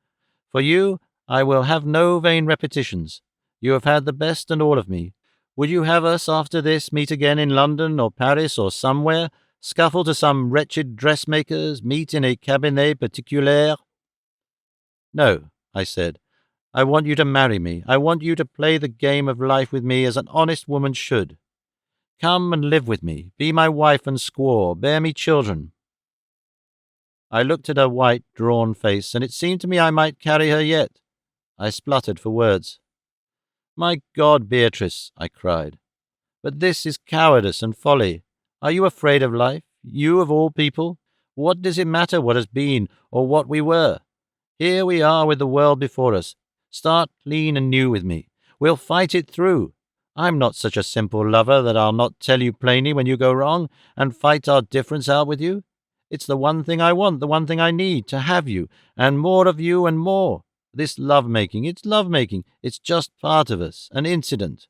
For you, I will have no vain repetitions. You have had the best and all of me. Would you have us after this meet again in London or Paris or somewhere, scuffle to some wretched dressmaker's, meet in a cabinet particulier?" "No," I said. "I want you to marry me. I want you to play the game of life with me as an honest woman should. Come and live with me. Be my wife and squaw. Bear me children." I looked at her white, drawn face, and it seemed to me I might carry her yet. I spluttered for words. "My God, Beatrice," I cried. "But this is cowardice and folly. Are you afraid of life? You of all people? What does it matter what has been or what we were? Here we are with the world before us. Start clean and new with me. We'll fight it through. I'm not such a simple lover that I'll not tell you plainly when you go wrong and fight our difference out with you. It's the one thing I want, the one thing I need, to have you, and more of you and more. This love-making, it's love-making. It's just part of us, an incident."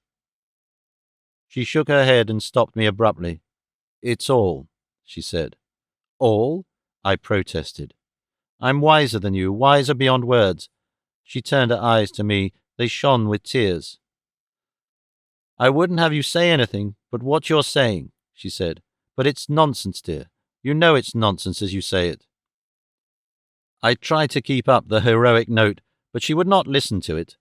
She shook her head and stopped me abruptly. "It's all," she said. "All?" I protested. "I'm wiser than you, wiser beyond words." She turned her eyes to me. They shone with tears. "I wouldn't have you say anything but what you're saying," she said. "But it's nonsense, dear. You know it's nonsense as you say it." I tried to keep up the heroic note, but she would not listen to it.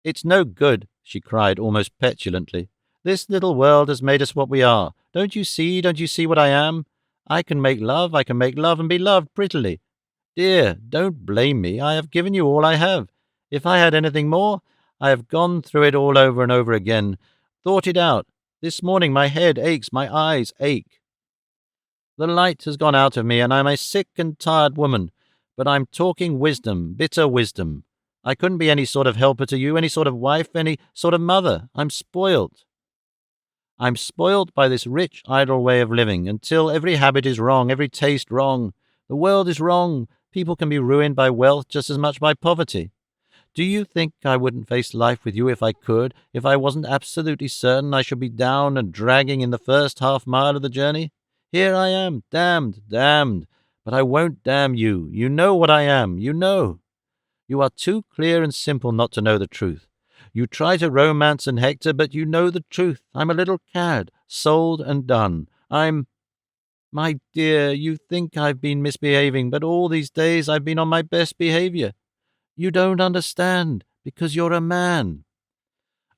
"It's no good," she cried almost petulantly. "This little world has made us what we are. Don't you see what I am? I can make love and be loved prettily. Dear, don't blame me. I have given you all I have. If I had anything more, I have gone through it all over and over again, thought it out. This morning my head aches, my eyes ache. The light has gone out of me, and I'm a sick and tired woman, but I'm talking wisdom, bitter wisdom. I couldn't be any sort of helper to you, any sort of wife, any sort of mother. I'm spoilt. I'm spoilt by this rich, idle way of living, until every habit is wrong, every taste wrong. The world is wrong. People can be ruined by wealth just as much by poverty. Do you think I wouldn't face life with you if I could, if I wasn't absolutely certain I should be down and dragging in the first half mile of the journey? Here I am, damned, but I won't damn you. You know what I am, you know. You are too clear and simple not to know the truth. You try to romance and hector, but you know the truth. I'm a little cad, sold and done. My dear, you think I've been misbehaving, but all these days I've been on my best behavior. You don't understand, because you're a man.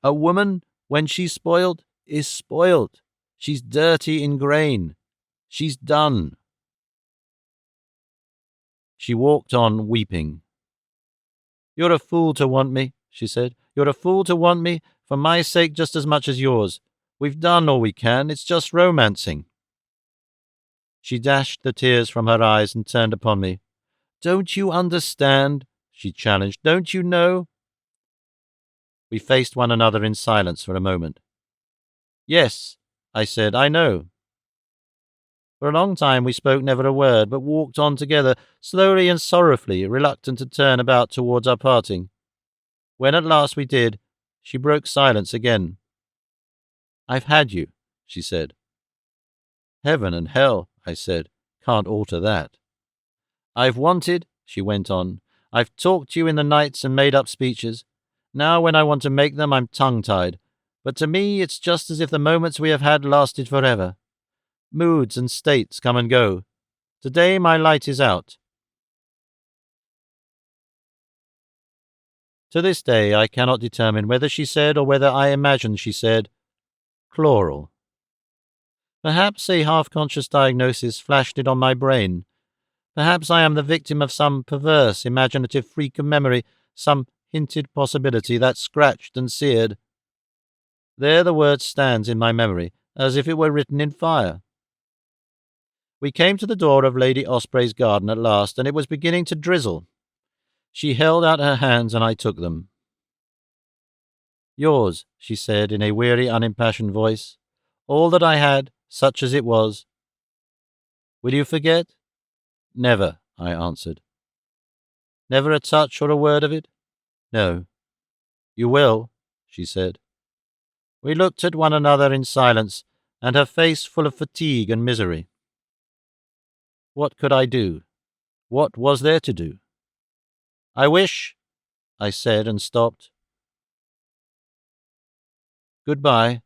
A woman, when she's spoiled, is spoiled. She's dirty in grain. She's done. She walked on, weeping. You're a fool to want me, she said. You're a fool to want me, for my sake just as much as yours. We've done all we can. It's just romancing. She dashed the tears from her eyes and turned upon me. Don't you understand? She challenged. Don't you know? We faced one another in silence for a moment. Yes, I said, I know. For a long time we spoke never a word, but walked on together, slowly and sorrowfully, reluctant to turn about towards our parting. When at last we did, she broke silence again. I've had you, she said. Heaven and hell, I said, can't alter that. I've wanted, she went on. I've talked to you in the nights and made up speeches. Now when I want to make them, I'm tongue-tied. But to me it's just as if the moments we have had lasted forever. Moods and states come and go. Today my light is out. To this day I cannot determine whether she said or whether I imagined she said, chloral. Perhaps a half-conscious diagnosis flashed it on my brain. Perhaps I am the victim of some perverse, imaginative freak of memory, some hinted possibility that scratched and seared. There the word stands in my memory, as if it were written in fire. We came to the door of Lady Osprey's garden at last, and it was beginning to drizzle. She held out her hands, and I took them. Yours, she said in a weary, unimpassioned voice, all that I had, such as it was. Will you forget? Never, I answered. Never a touch or a word of it? No. You will, she said. We looked at one another in silence, and her face full of fatigue and misery. What could I do? What was there to do? I wish, I said, and stopped. Goodbye.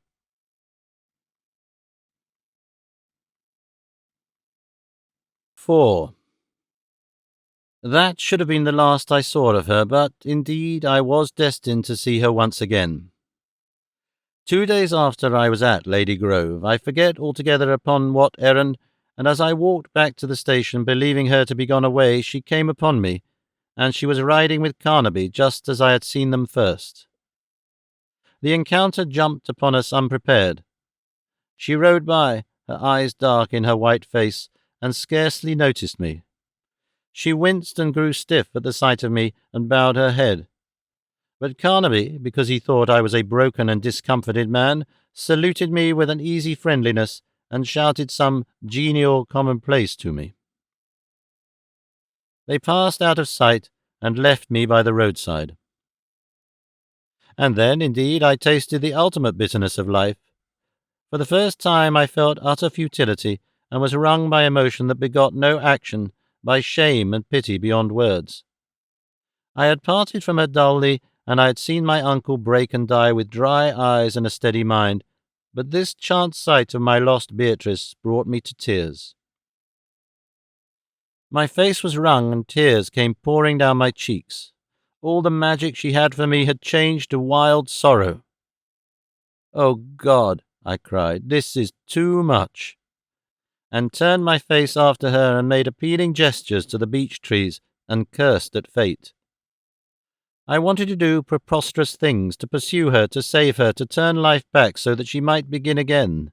IV. That should have been the last I saw of her, but indeed I was destined to see her once again. 2 days after I was at Lady Grove, I forget altogether upon what errand, and as I walked back to the station, believing her to be gone away, she came upon me, and she was riding with Carnaby just as I had seen them first. The encounter jumped upon us unprepared. She rode by, her eyes dark in her white face, and scarcely noticed me. She winced and grew stiff at the sight of me, and bowed her head. But Carnaby, because he thought I was a broken and discomfited man, saluted me with an easy friendliness, and shouted some genial commonplace to me. They passed out of sight, and left me by the roadside. And then, indeed, I tasted the ultimate bitterness of life. For the first time I felt utter futility, and was wrung by emotion that begot no action, by shame and pity beyond words. I had parted from her dully, and I had seen my uncle break and die with dry eyes and a steady mind, but this chance sight of my lost Beatrice brought me to tears. My face was wrung, and tears came pouring down my cheeks. All the magic she had for me had changed to wild sorrow. "Oh, God," I cried, "this is too much," and turned my face after her and made appealing gestures to the beech trees and cursed at fate. I wanted to do preposterous things, to pursue her, to save her, to turn life back so that she might begin again.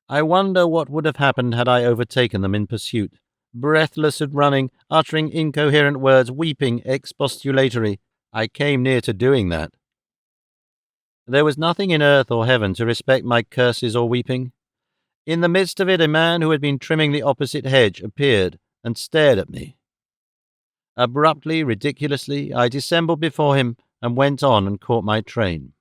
I wonder what would have happened had I overtaken them in pursuit, breathless at running, uttering incoherent words, weeping expostulatory. I came near to doing that. There was nothing in earth or heaven to respect my curses or weeping. In the midst of it, a man who had been trimming the opposite hedge appeared and stared at me. Abruptly, ridiculously, I dissembled before him and went on and caught my train.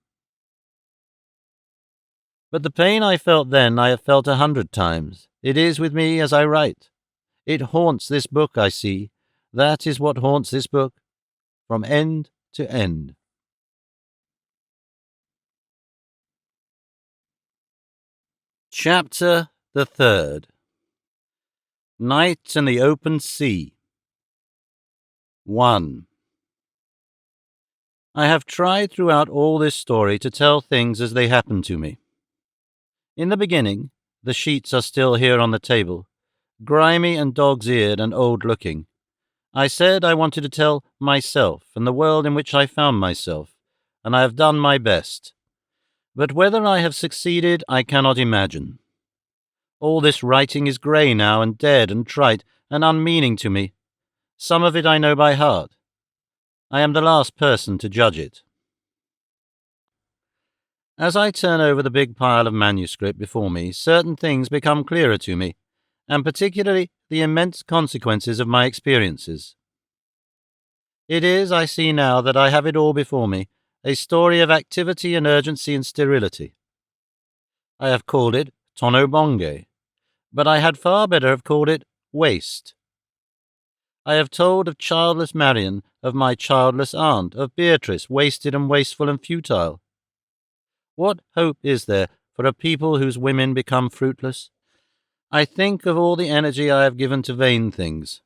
But the pain I felt then I have felt 100 times. It is with me as I write. It haunts this book, I see. That is what haunts this book, from end to end. Chapter the 3rd. Night and the Open Sea. 1. I have tried throughout all this story to tell things as they happened to me. In the beginning, the sheets are still here on the table, grimy and dog's-eared and old-looking. I said I wanted to tell myself and the world in which I found myself, and I have done my best. But whether I have succeeded, I cannot imagine. All this writing is grey now and dead and trite and unmeaning to me. Some of it I know by heart. I am the last person to judge it. As I turn over the big pile of manuscript before me, certain things become clearer to me, and particularly the immense consequences of my experiences. It is, I see now that I have it all before me, a story of activity and urgency and sterility. I have called it Tono-Bungay, but I had far better have called it Waste. I have told of childless Marion, of my childless aunt, of Beatrice, wasted and wasteful and futile. What hope is there for a people whose women become fruitless? I think of all the energy I have given to vain things.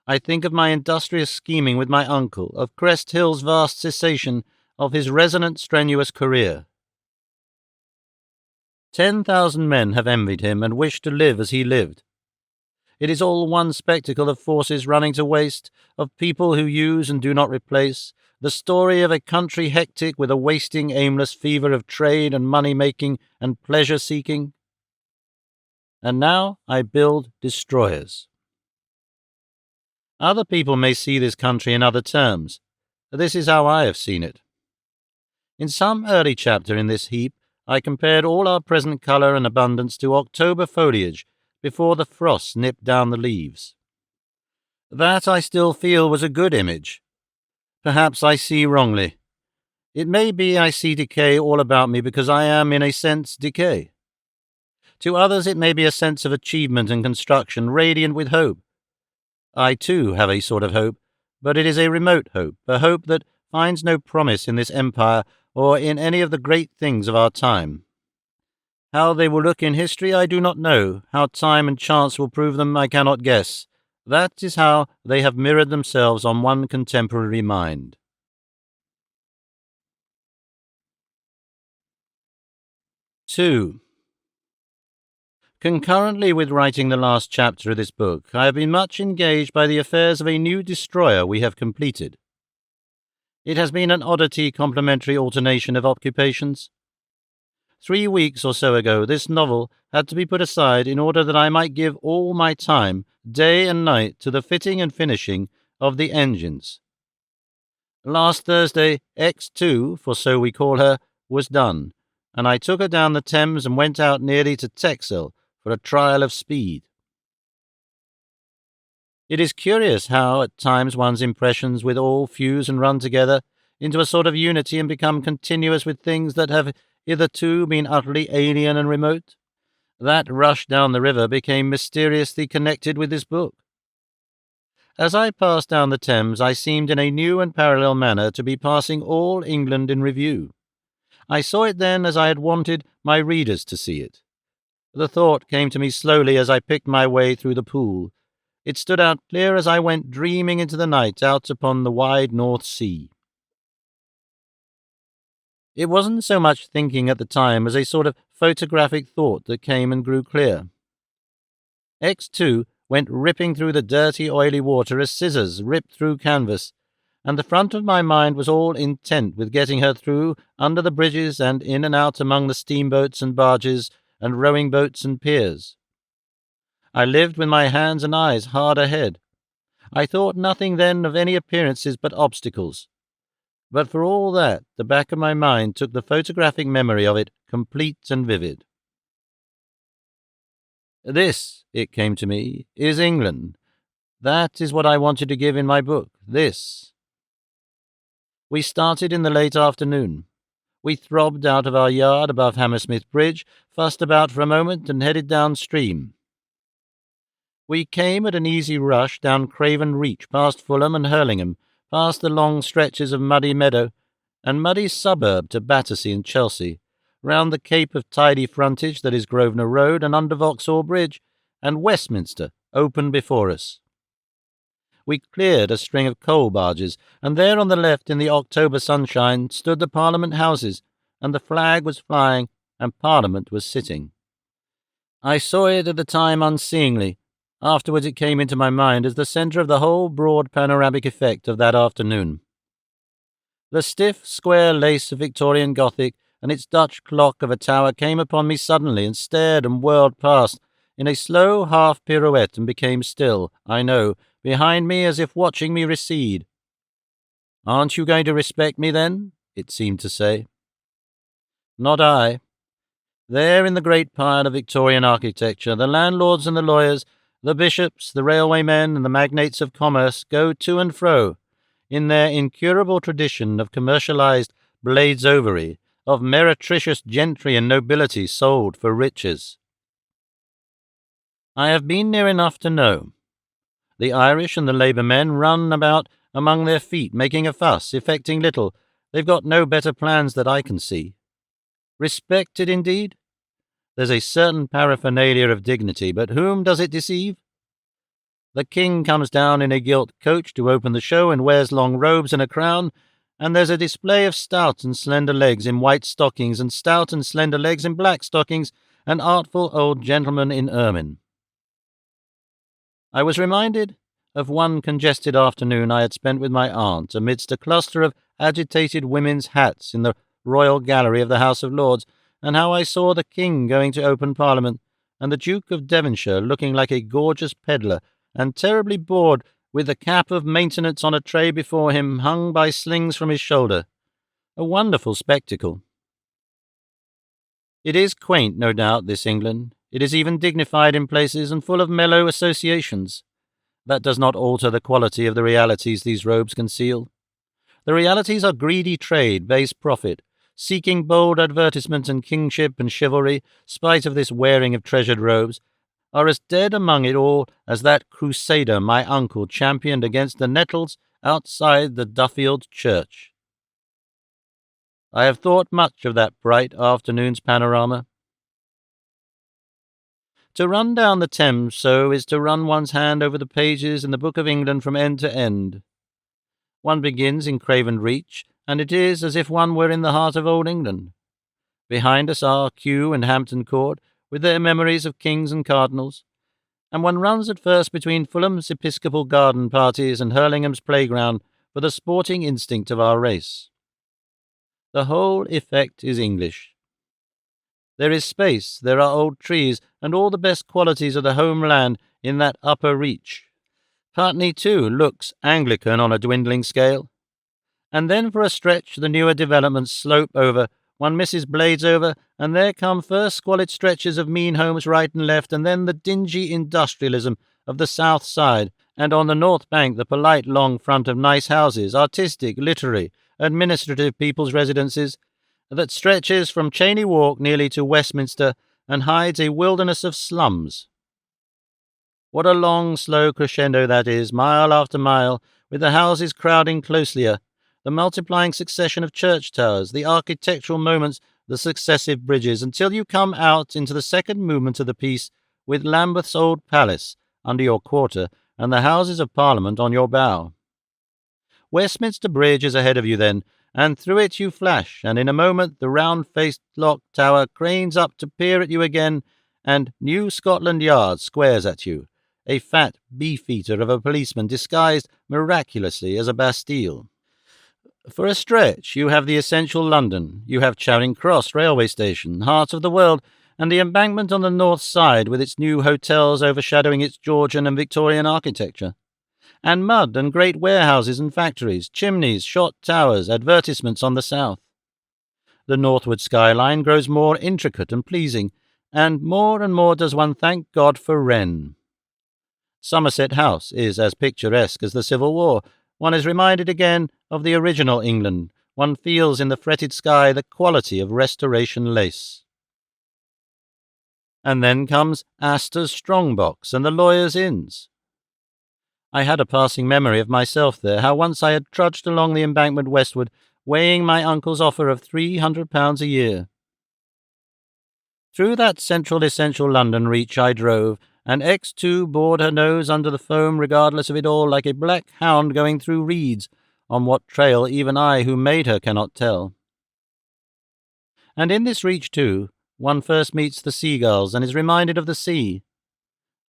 I think of my industrious scheming with my uncle, of Crest Hill's vast cessation, of his resonant, strenuous career. 10,000 men have envied him and wished to live as he lived. It is all one spectacle of forces running to waste, of people who use and do not replace, the story of a country hectic with a wasting, aimless fever of trade and money-making and pleasure-seeking. And now I build destroyers. Other people may see this country in other terms. This is how I have seen it. In some early chapter in this heap, I compared all our present colour and abundance to October foliage before the frost nipped down the leaves. That, I still feel, was a good image. Perhaps I see wrongly. It may be I see decay all about me because I am, in a sense, decay. To others it may be a sense of achievement and construction, radiant with hope. I, too, have a sort of hope, but it is a remote hope, a hope that finds no promise in this empire or in any of the great things of our time. How they will look in history I do not know, how time and chance will prove them I cannot guess. That is how they have mirrored themselves on one contemporary mind. 2. Concurrently with writing the last chapter of this book, I have been much engaged by the affairs of a new destroyer we have completed. It has been an oddity complementary alternation of occupations. 3 weeks or so ago, this novel had to be put aside in order that I might give all my time, day and night, to the fitting and finishing of the engines. Last Thursday, X2, for so we call her, was done, and I took her down the Thames and went out nearly to Texel for a trial of speed. It is curious how, at times, one's impressions with all fuse and run together into a sort of unity and become continuous with things that have hitherto been utterly alien and remote. That rush down the river became mysteriously connected with this book. As I passed down the Thames, I seemed in a new and parallel manner to be passing all England in review. I saw it then as I had wanted my readers to see it. The thought came to me slowly as I picked my way through the Pool. It stood out clear as I went dreaming into the night out upon the wide North Sea. It wasn't so much thinking at the time as a sort of photographic thought that came and grew clear. X2 went ripping through the dirty, oily water as scissors rip through canvas, and the front of my mind was all intent with getting her through under the bridges and in and out among the steamboats and barges and rowing boats and piers. I lived with my hands and eyes hard ahead. I thought nothing then of any appearances but obstacles. But for all that, the back of my mind took the photographic memory of it, complete and vivid. This, it came to me, is England. That is what I wanted to give in my book. This. We started in the late afternoon. We throbbed out of our yard above Hammersmith Bridge, fussed about for a moment, and headed downstream. We came at an easy rush down Craven Reach, past Fulham and Hurlingham, past the long stretches of muddy meadow, and muddy suburb to Battersea and Chelsea, round the cape of tidy frontage that is Grosvenor Road and under Vauxhall Bridge, and Westminster opened before us. We cleared a string of coal barges, and there on the left in the October sunshine stood the Parliament houses, and the flag was flying, and Parliament was sitting. I saw it at the time unseeingly. Afterwards it came into my mind as the centre of the whole broad panoramic effect of that afternoon. The stiff, square lace of Victorian Gothic and its Dutch clock of a tower came upon me suddenly and stared and whirled past in a slow half-pirouette and became still, I know, behind me as if watching me recede. "Aren't you going to respect me then?" it seemed to say. Not I. There in the great pile of Victorian architecture, the landlords and the lawyers, the bishops, the railway men, and the magnates of commerce go to and fro, in their incurable tradition of commercialized Bladesovery, of meretricious gentry and nobility sold for riches. I have been near enough to know. The Irish and the Labour men run about among their feet, making a fuss, effecting little. They've got no better plans that I can see. Respected, indeed? There's a certain paraphernalia of dignity, but whom does it deceive? The king comes down in a gilt coach to open the show and wears long robes and a crown, and there's a display of stout and slender legs in white stockings and stout and slender legs in black stockings, and artful old gentlemen in ermine. I was reminded of one congested afternoon I had spent with my aunt amidst a cluster of agitated women's hats in the Royal Gallery of the House of Lords, and how I saw the King going to open Parliament, and the Duke of Devonshire looking like a gorgeous pedlar, and terribly bored, with the cap of maintenance on a tray before him, hung by slings from his shoulder. A wonderful spectacle. It is quaint, no doubt, this England. It is even dignified in places, and full of mellow associations. That does not alter the quality of the realities these robes conceal. The realities are greedy trade, base profit, seeking bold advertisement and kingship and chivalry, spite of this wearing of treasured robes, are as dead among it all as that crusader my uncle championed against the nettles outside the Duffield church. I have thought much of that bright afternoon's panorama. To run down the Thames so is to run one's hand over the pages in the Book of England from end to end. One begins in Craven Reach, and it is as if one were in the heart of old England. Behind us are Kew and Hampton Court, with their memories of kings and cardinals, and one runs at first between Fulham's Episcopal garden parties and Hurlingham's playground for the sporting instinct of our race. The whole effect is English. There is space, there are old trees, and all the best qualities of the homeland in that upper reach. Putney, too, looks Anglican on a dwindling scale. And then for a stretch the newer developments slope over, one misses Bladesover, and there come first squalid stretches of mean homes right and left, and then the dingy industrialism of the south side, and on the north bank the polite long front of nice houses, artistic, literary, administrative people's residences, that stretches from Cheyne Walk nearly to Westminster and hides a wilderness of slums. What a long, slow crescendo that is, mile after mile, with the houses crowding closelier, the multiplying succession of church towers, the architectural moments, the successive bridges, until you come out into the second movement of the piece, with Lambeth's old palace under your quarter and the Houses of Parliament on your bow. Westminster Bridge is ahead of you then, and through it you flash, and in a moment the round-faced clock tower cranes up to peer at you again, and New Scotland Yard squares at you, a fat beefeater of a policeman disguised miraculously as a Bastille. For a stretch you have the essential London, you have Charing Cross railway station, heart of the world, and the embankment on the north side with its new hotels overshadowing its Georgian and Victorian architecture. and mud and great warehouses and factories, chimneys, shot towers, advertisements on the south. The northward skyline grows more intricate and pleasing, and more does one thank God for Wren. Somerset House is as picturesque as the Civil War. One is reminded again of the original England. One feels in the fretted sky the quality of Restoration lace. And then comes Astor's Strongbox and the Lawyers' Inns. I had a passing memory of myself there, how once I had trudged along the embankment westward, weighing my uncle's offer of £300 a year. Through that central essential London reach I drove, and X2 bored her nose under the foam regardless of it all, like a black hound going through reeds, on what trail even I who made her cannot tell. And in this reach, too, one first meets the seagulls and is reminded of the sea.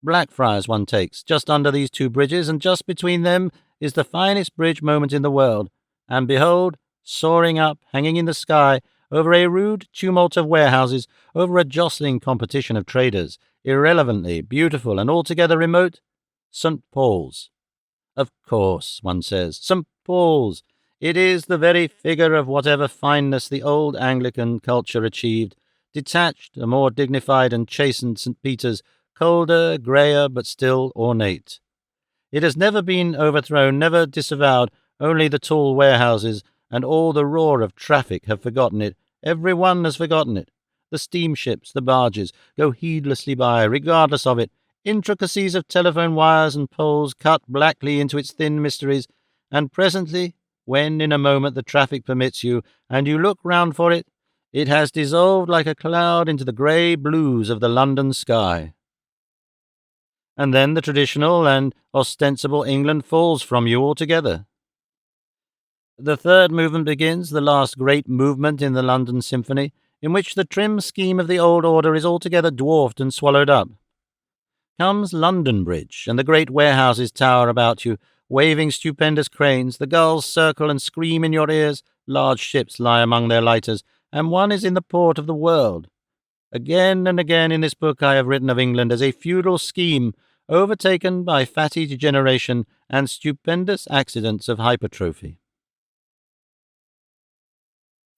Blackfriars one takes, just under these two bridges, and just between them is the finest bridge moment in the world, and behold, soaring up, hanging in the sky, over a rude tumult of warehouses, over a jostling competition of traders, irrelevantly beautiful and altogether remote, St. Paul's. Of course, one says, St. Paul's. It is the very figure of whatever fineness the old Anglican culture achieved, detached, a more dignified and chastened St. Peter's, colder, greyer, but still ornate. It has never been overthrown, never disavowed, only the tall warehouses and all the roar of traffic have forgotten it. Every one has forgotten it. The steamships, the barges, go heedlessly by, regardless of it. Intricacies of telephone wires and poles cut blackly into its thin mysteries, and presently, when in a moment the traffic permits you, and you look round for it, it has dissolved like a cloud into the grey blues of the London sky. And then the traditional and ostensible England falls from you altogether. The third movement begins, the last great movement in the London Symphony, in which the trim scheme of the old order is altogether dwarfed and swallowed up. Comes London Bridge, and the great warehouses tower about you, waving stupendous cranes, the gulls circle and scream in your ears, large ships lie among their lighters, and one is in the port of the world. Again and again in this book I have written of England as a feudal scheme, overtaken by fatty degeneration and stupendous accidents of hypertrophy.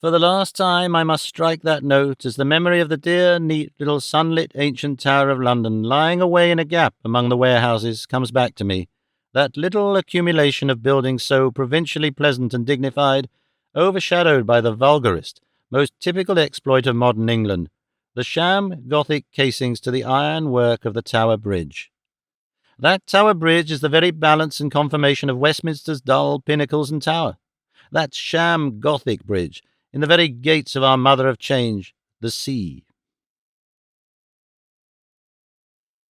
For the last time I must strike that note as the memory of the dear, neat, little sunlit ancient Tower of London lying away in a gap among the warehouses comes back to me, that little accumulation of buildings so provincially pleasant and dignified, overshadowed by the vulgarest, most typical exploit of modern England, the sham Gothic casings to the iron work of the Tower Bridge. That Tower Bridge is the very balance and conformation of Westminster's dull pinnacles and tower. That sham Gothic bridge, in the very gates of our mother of change, the sea.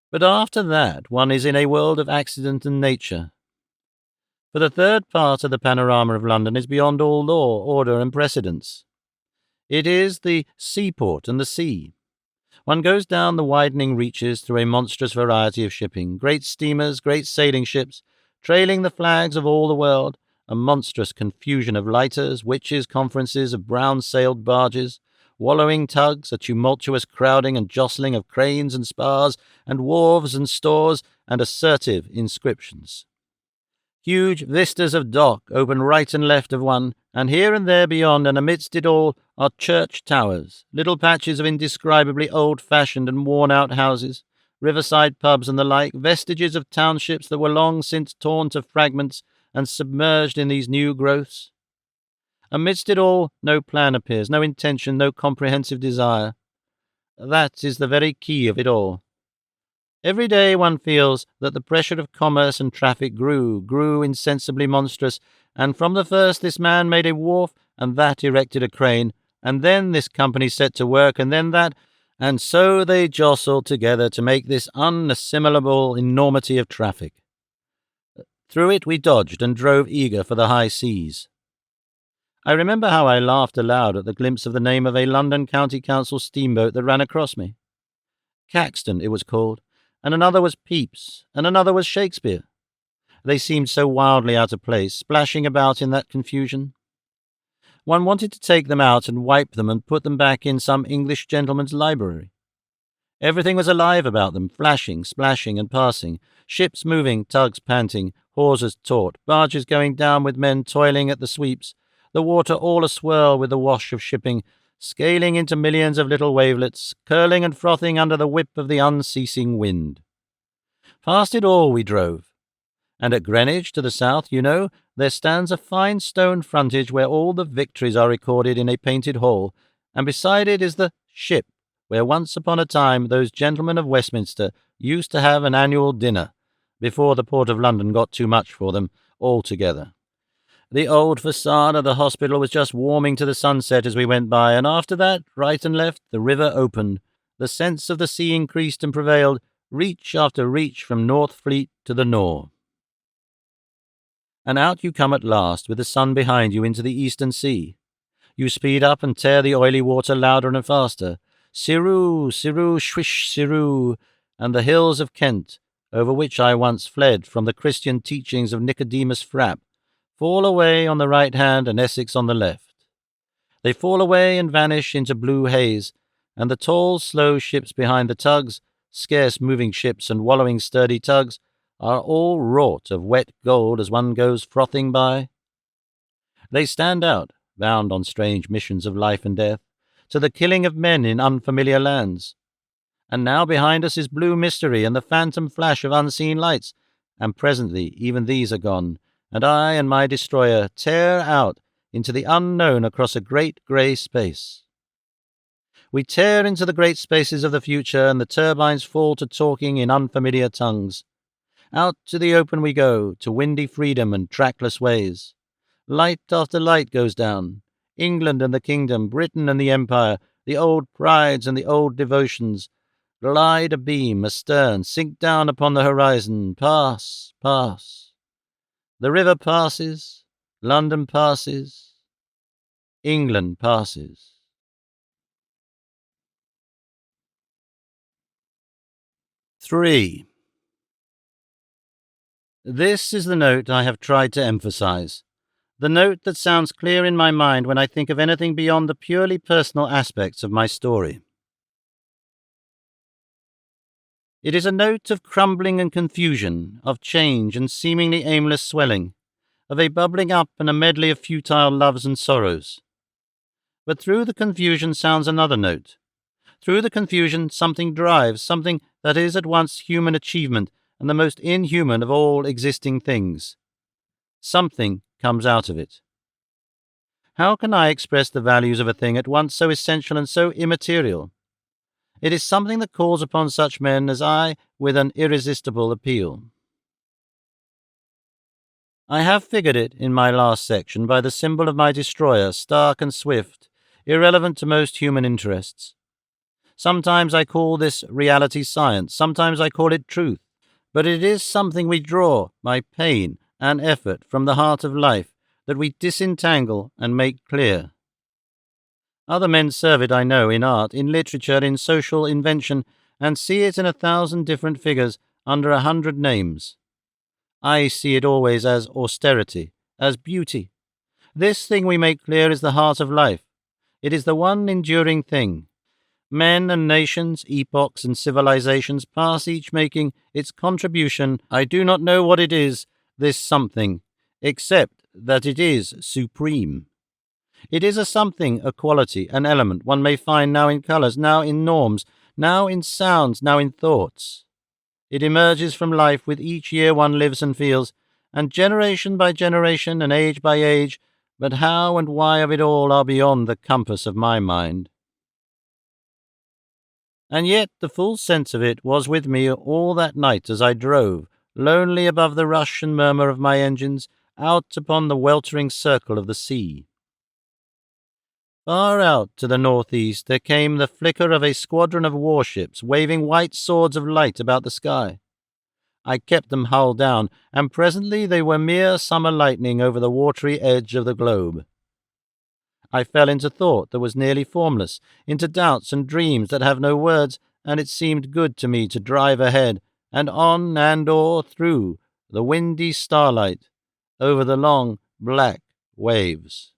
But after that, one is in a world of accident and nature. For the third part of the panorama of London is beyond all law, order, and precedence. It is the seaport and the sea. One goes down the widening reaches through a monstrous variety of shipping, great steamers, great sailing ships, trailing the flags of all the world, a monstrous confusion of lighters, witches' conferences of brown-sailed barges, wallowing tugs, a tumultuous crowding and jostling of cranes and spars, and wharves and stores, and assertive inscriptions. Huge vistas of dock open right and left of one, and here and there beyond and amidst it all are church towers, little patches of indescribably old-fashioned and worn-out houses, riverside pubs and the like, vestiges of townships that were long since torn to fragments and submerged in these new growths. Amidst it all, no plan appears, no intention, no comprehensive desire. That is the very key of it all. Every day one feels that the pressure of commerce and traffic grew insensibly monstrous, and from the first this man made a wharf, and that erected a crane, and then this company set to work, and then that, and so they jostled together to make this unassimilable enormity of traffic. Through it we dodged and drove eager for the high seas. I remember how I laughed aloud at the glimpse of the name of a London County Council steamboat that ran across me. Caxton it was called, and another was Pepys, and another was Shakespeare. They seemed so wildly out of place, splashing about in that confusion. One wanted to take them out and wipe them and put them back in some English gentleman's library. Everything was alive about them, flashing, splashing, and passing. Ships moving, tugs panting, hawsers taut, barges going down with men toiling at the sweeps, the water all aswirl with the wash of shipping, scaling into millions of little wavelets, curling and frothing under the whip of the unceasing wind. Past it all we drove. And at Greenwich, to the south, there stands a fine stone frontage where all the victories are recorded in a painted hall, and beside it is the ship, where once upon a time those gentlemen of Westminster used to have an annual dinner, before the Port of London got too much for them altogether. The old facade of the hospital was just warming to the sunset as we went by, and after that, right and left, the river opened. The sense of the sea increased and prevailed, reach after reach from North Fleet to the Nore. And out you come at last, with the sun behind you, into the eastern sea. You speed up and tear the oily water louder and faster. Siroo, Siroo, swish, Siroo, and the hills of Kent, over which I once fled from the Christian teachings of Nicodemus Frapp, fall away on the right hand and Essex on the left. They fall away and vanish into blue haze, and the tall, slow ships behind the tugs, scarce moving ships and wallowing sturdy tugs, are all wrought of wet gold as one goes frothing by. They stand out, bound on strange missions of life and death, to the killing of men in unfamiliar lands. And now behind us is blue mystery and the phantom flash of unseen lights, and presently even these are gone, and I and my destroyer tear out into the unknown across a great grey space. We tear into the great spaces of the future, and the turbines fall to talking in unfamiliar tongues. Out to the open we go, to windy freedom and trackless ways. Light after light goes down. England and the kingdom, Britain and the empire, the old prides and the old devotions, glide abeam, astern, sink down upon the horizon, pass, pass. The river passes, London passes, England passes. Three. This is the note I have tried to emphasize. The note that sounds clear in my mind when I think of anything beyond the purely personal aspects of my story. It is a note of crumbling and confusion, of change and seemingly aimless swelling, of a bubbling up and a medley of futile loves and sorrows. But through the confusion sounds another note. Through the confusion something drives, something that is at once human achievement and the most inhuman of all existing things. Something comes out of it. How can I express the values of a thing at once so essential and so immaterial? It is something that calls upon such men as I with an irresistible appeal. I have figured it in my last section by the symbol of my destroyer, stark and swift, irrelevant to most human interests. Sometimes I call this reality science, sometimes I call it truth, but it is something we draw by pain and effort from the heart of life, that we disentangle and make clear. Other men serve it, I know, in art, in literature, in social invention, and see it in 1,000 different figures under 100 names. I see it always as austerity, as beauty. This thing we make clear is the heart of life. It is the one enduring thing. Men and nations, epochs and civilizations pass, each making its contribution. I do not know what it is, this something, except that it is supreme. It is a something, a quality, an element one may find now in colours, now in norms, now in sounds, now in thoughts. It emerges from life with each year one lives and feels, and generation by generation and age by age, but how and why of it all are beyond the compass of my mind. And yet the full sense of it was with me all that night as I drove, lonely above the rush and murmur of my engines, out upon the weltering circle of the sea. Far out to the northeast there came the flicker of a squadron of warships waving white swords of light about the sky. I kept them hull down, and presently they were mere summer lightning over the watery edge of the globe. I fell into thought that was nearly formless, into doubts and dreams that have no words, and it seemed good to me to drive ahead, and on and o'er through the windy starlight, over the long black waves.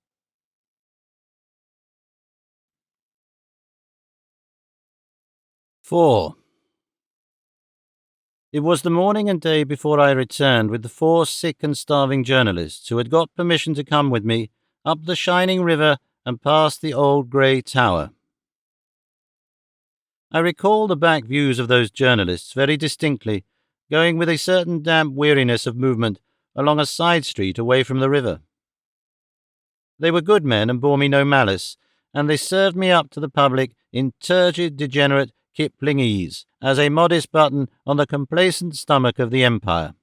4. It was the morning and day before I returned with the 4 sick and starving journalists who had got permission to come with me up the shining river and past the old grey tower. I recall the back views of those journalists very distinctly, going with a certain damp weariness of movement along a side street away from the river. They were good men and bore me no malice, and they served me up to the public in turgid, degenerate Kiplingese as a modest button on the complacent stomach of the Empire.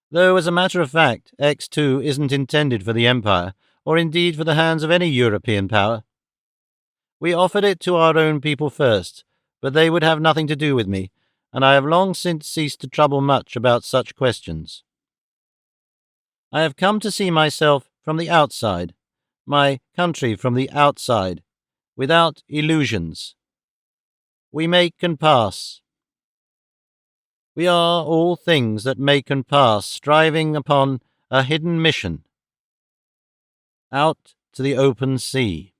Though, as a matter of fact, X2 isn't intended for the Empire, or indeed for the hands of any European power. We offered it to our own people first, but they would have nothing to do with me, and I have long since ceased to trouble much about such questions. I have come to see myself from the outside, my country from the outside, without illusions. We make and pass. We are all things that make and pass, striving upon a hidden mission, out to the open sea.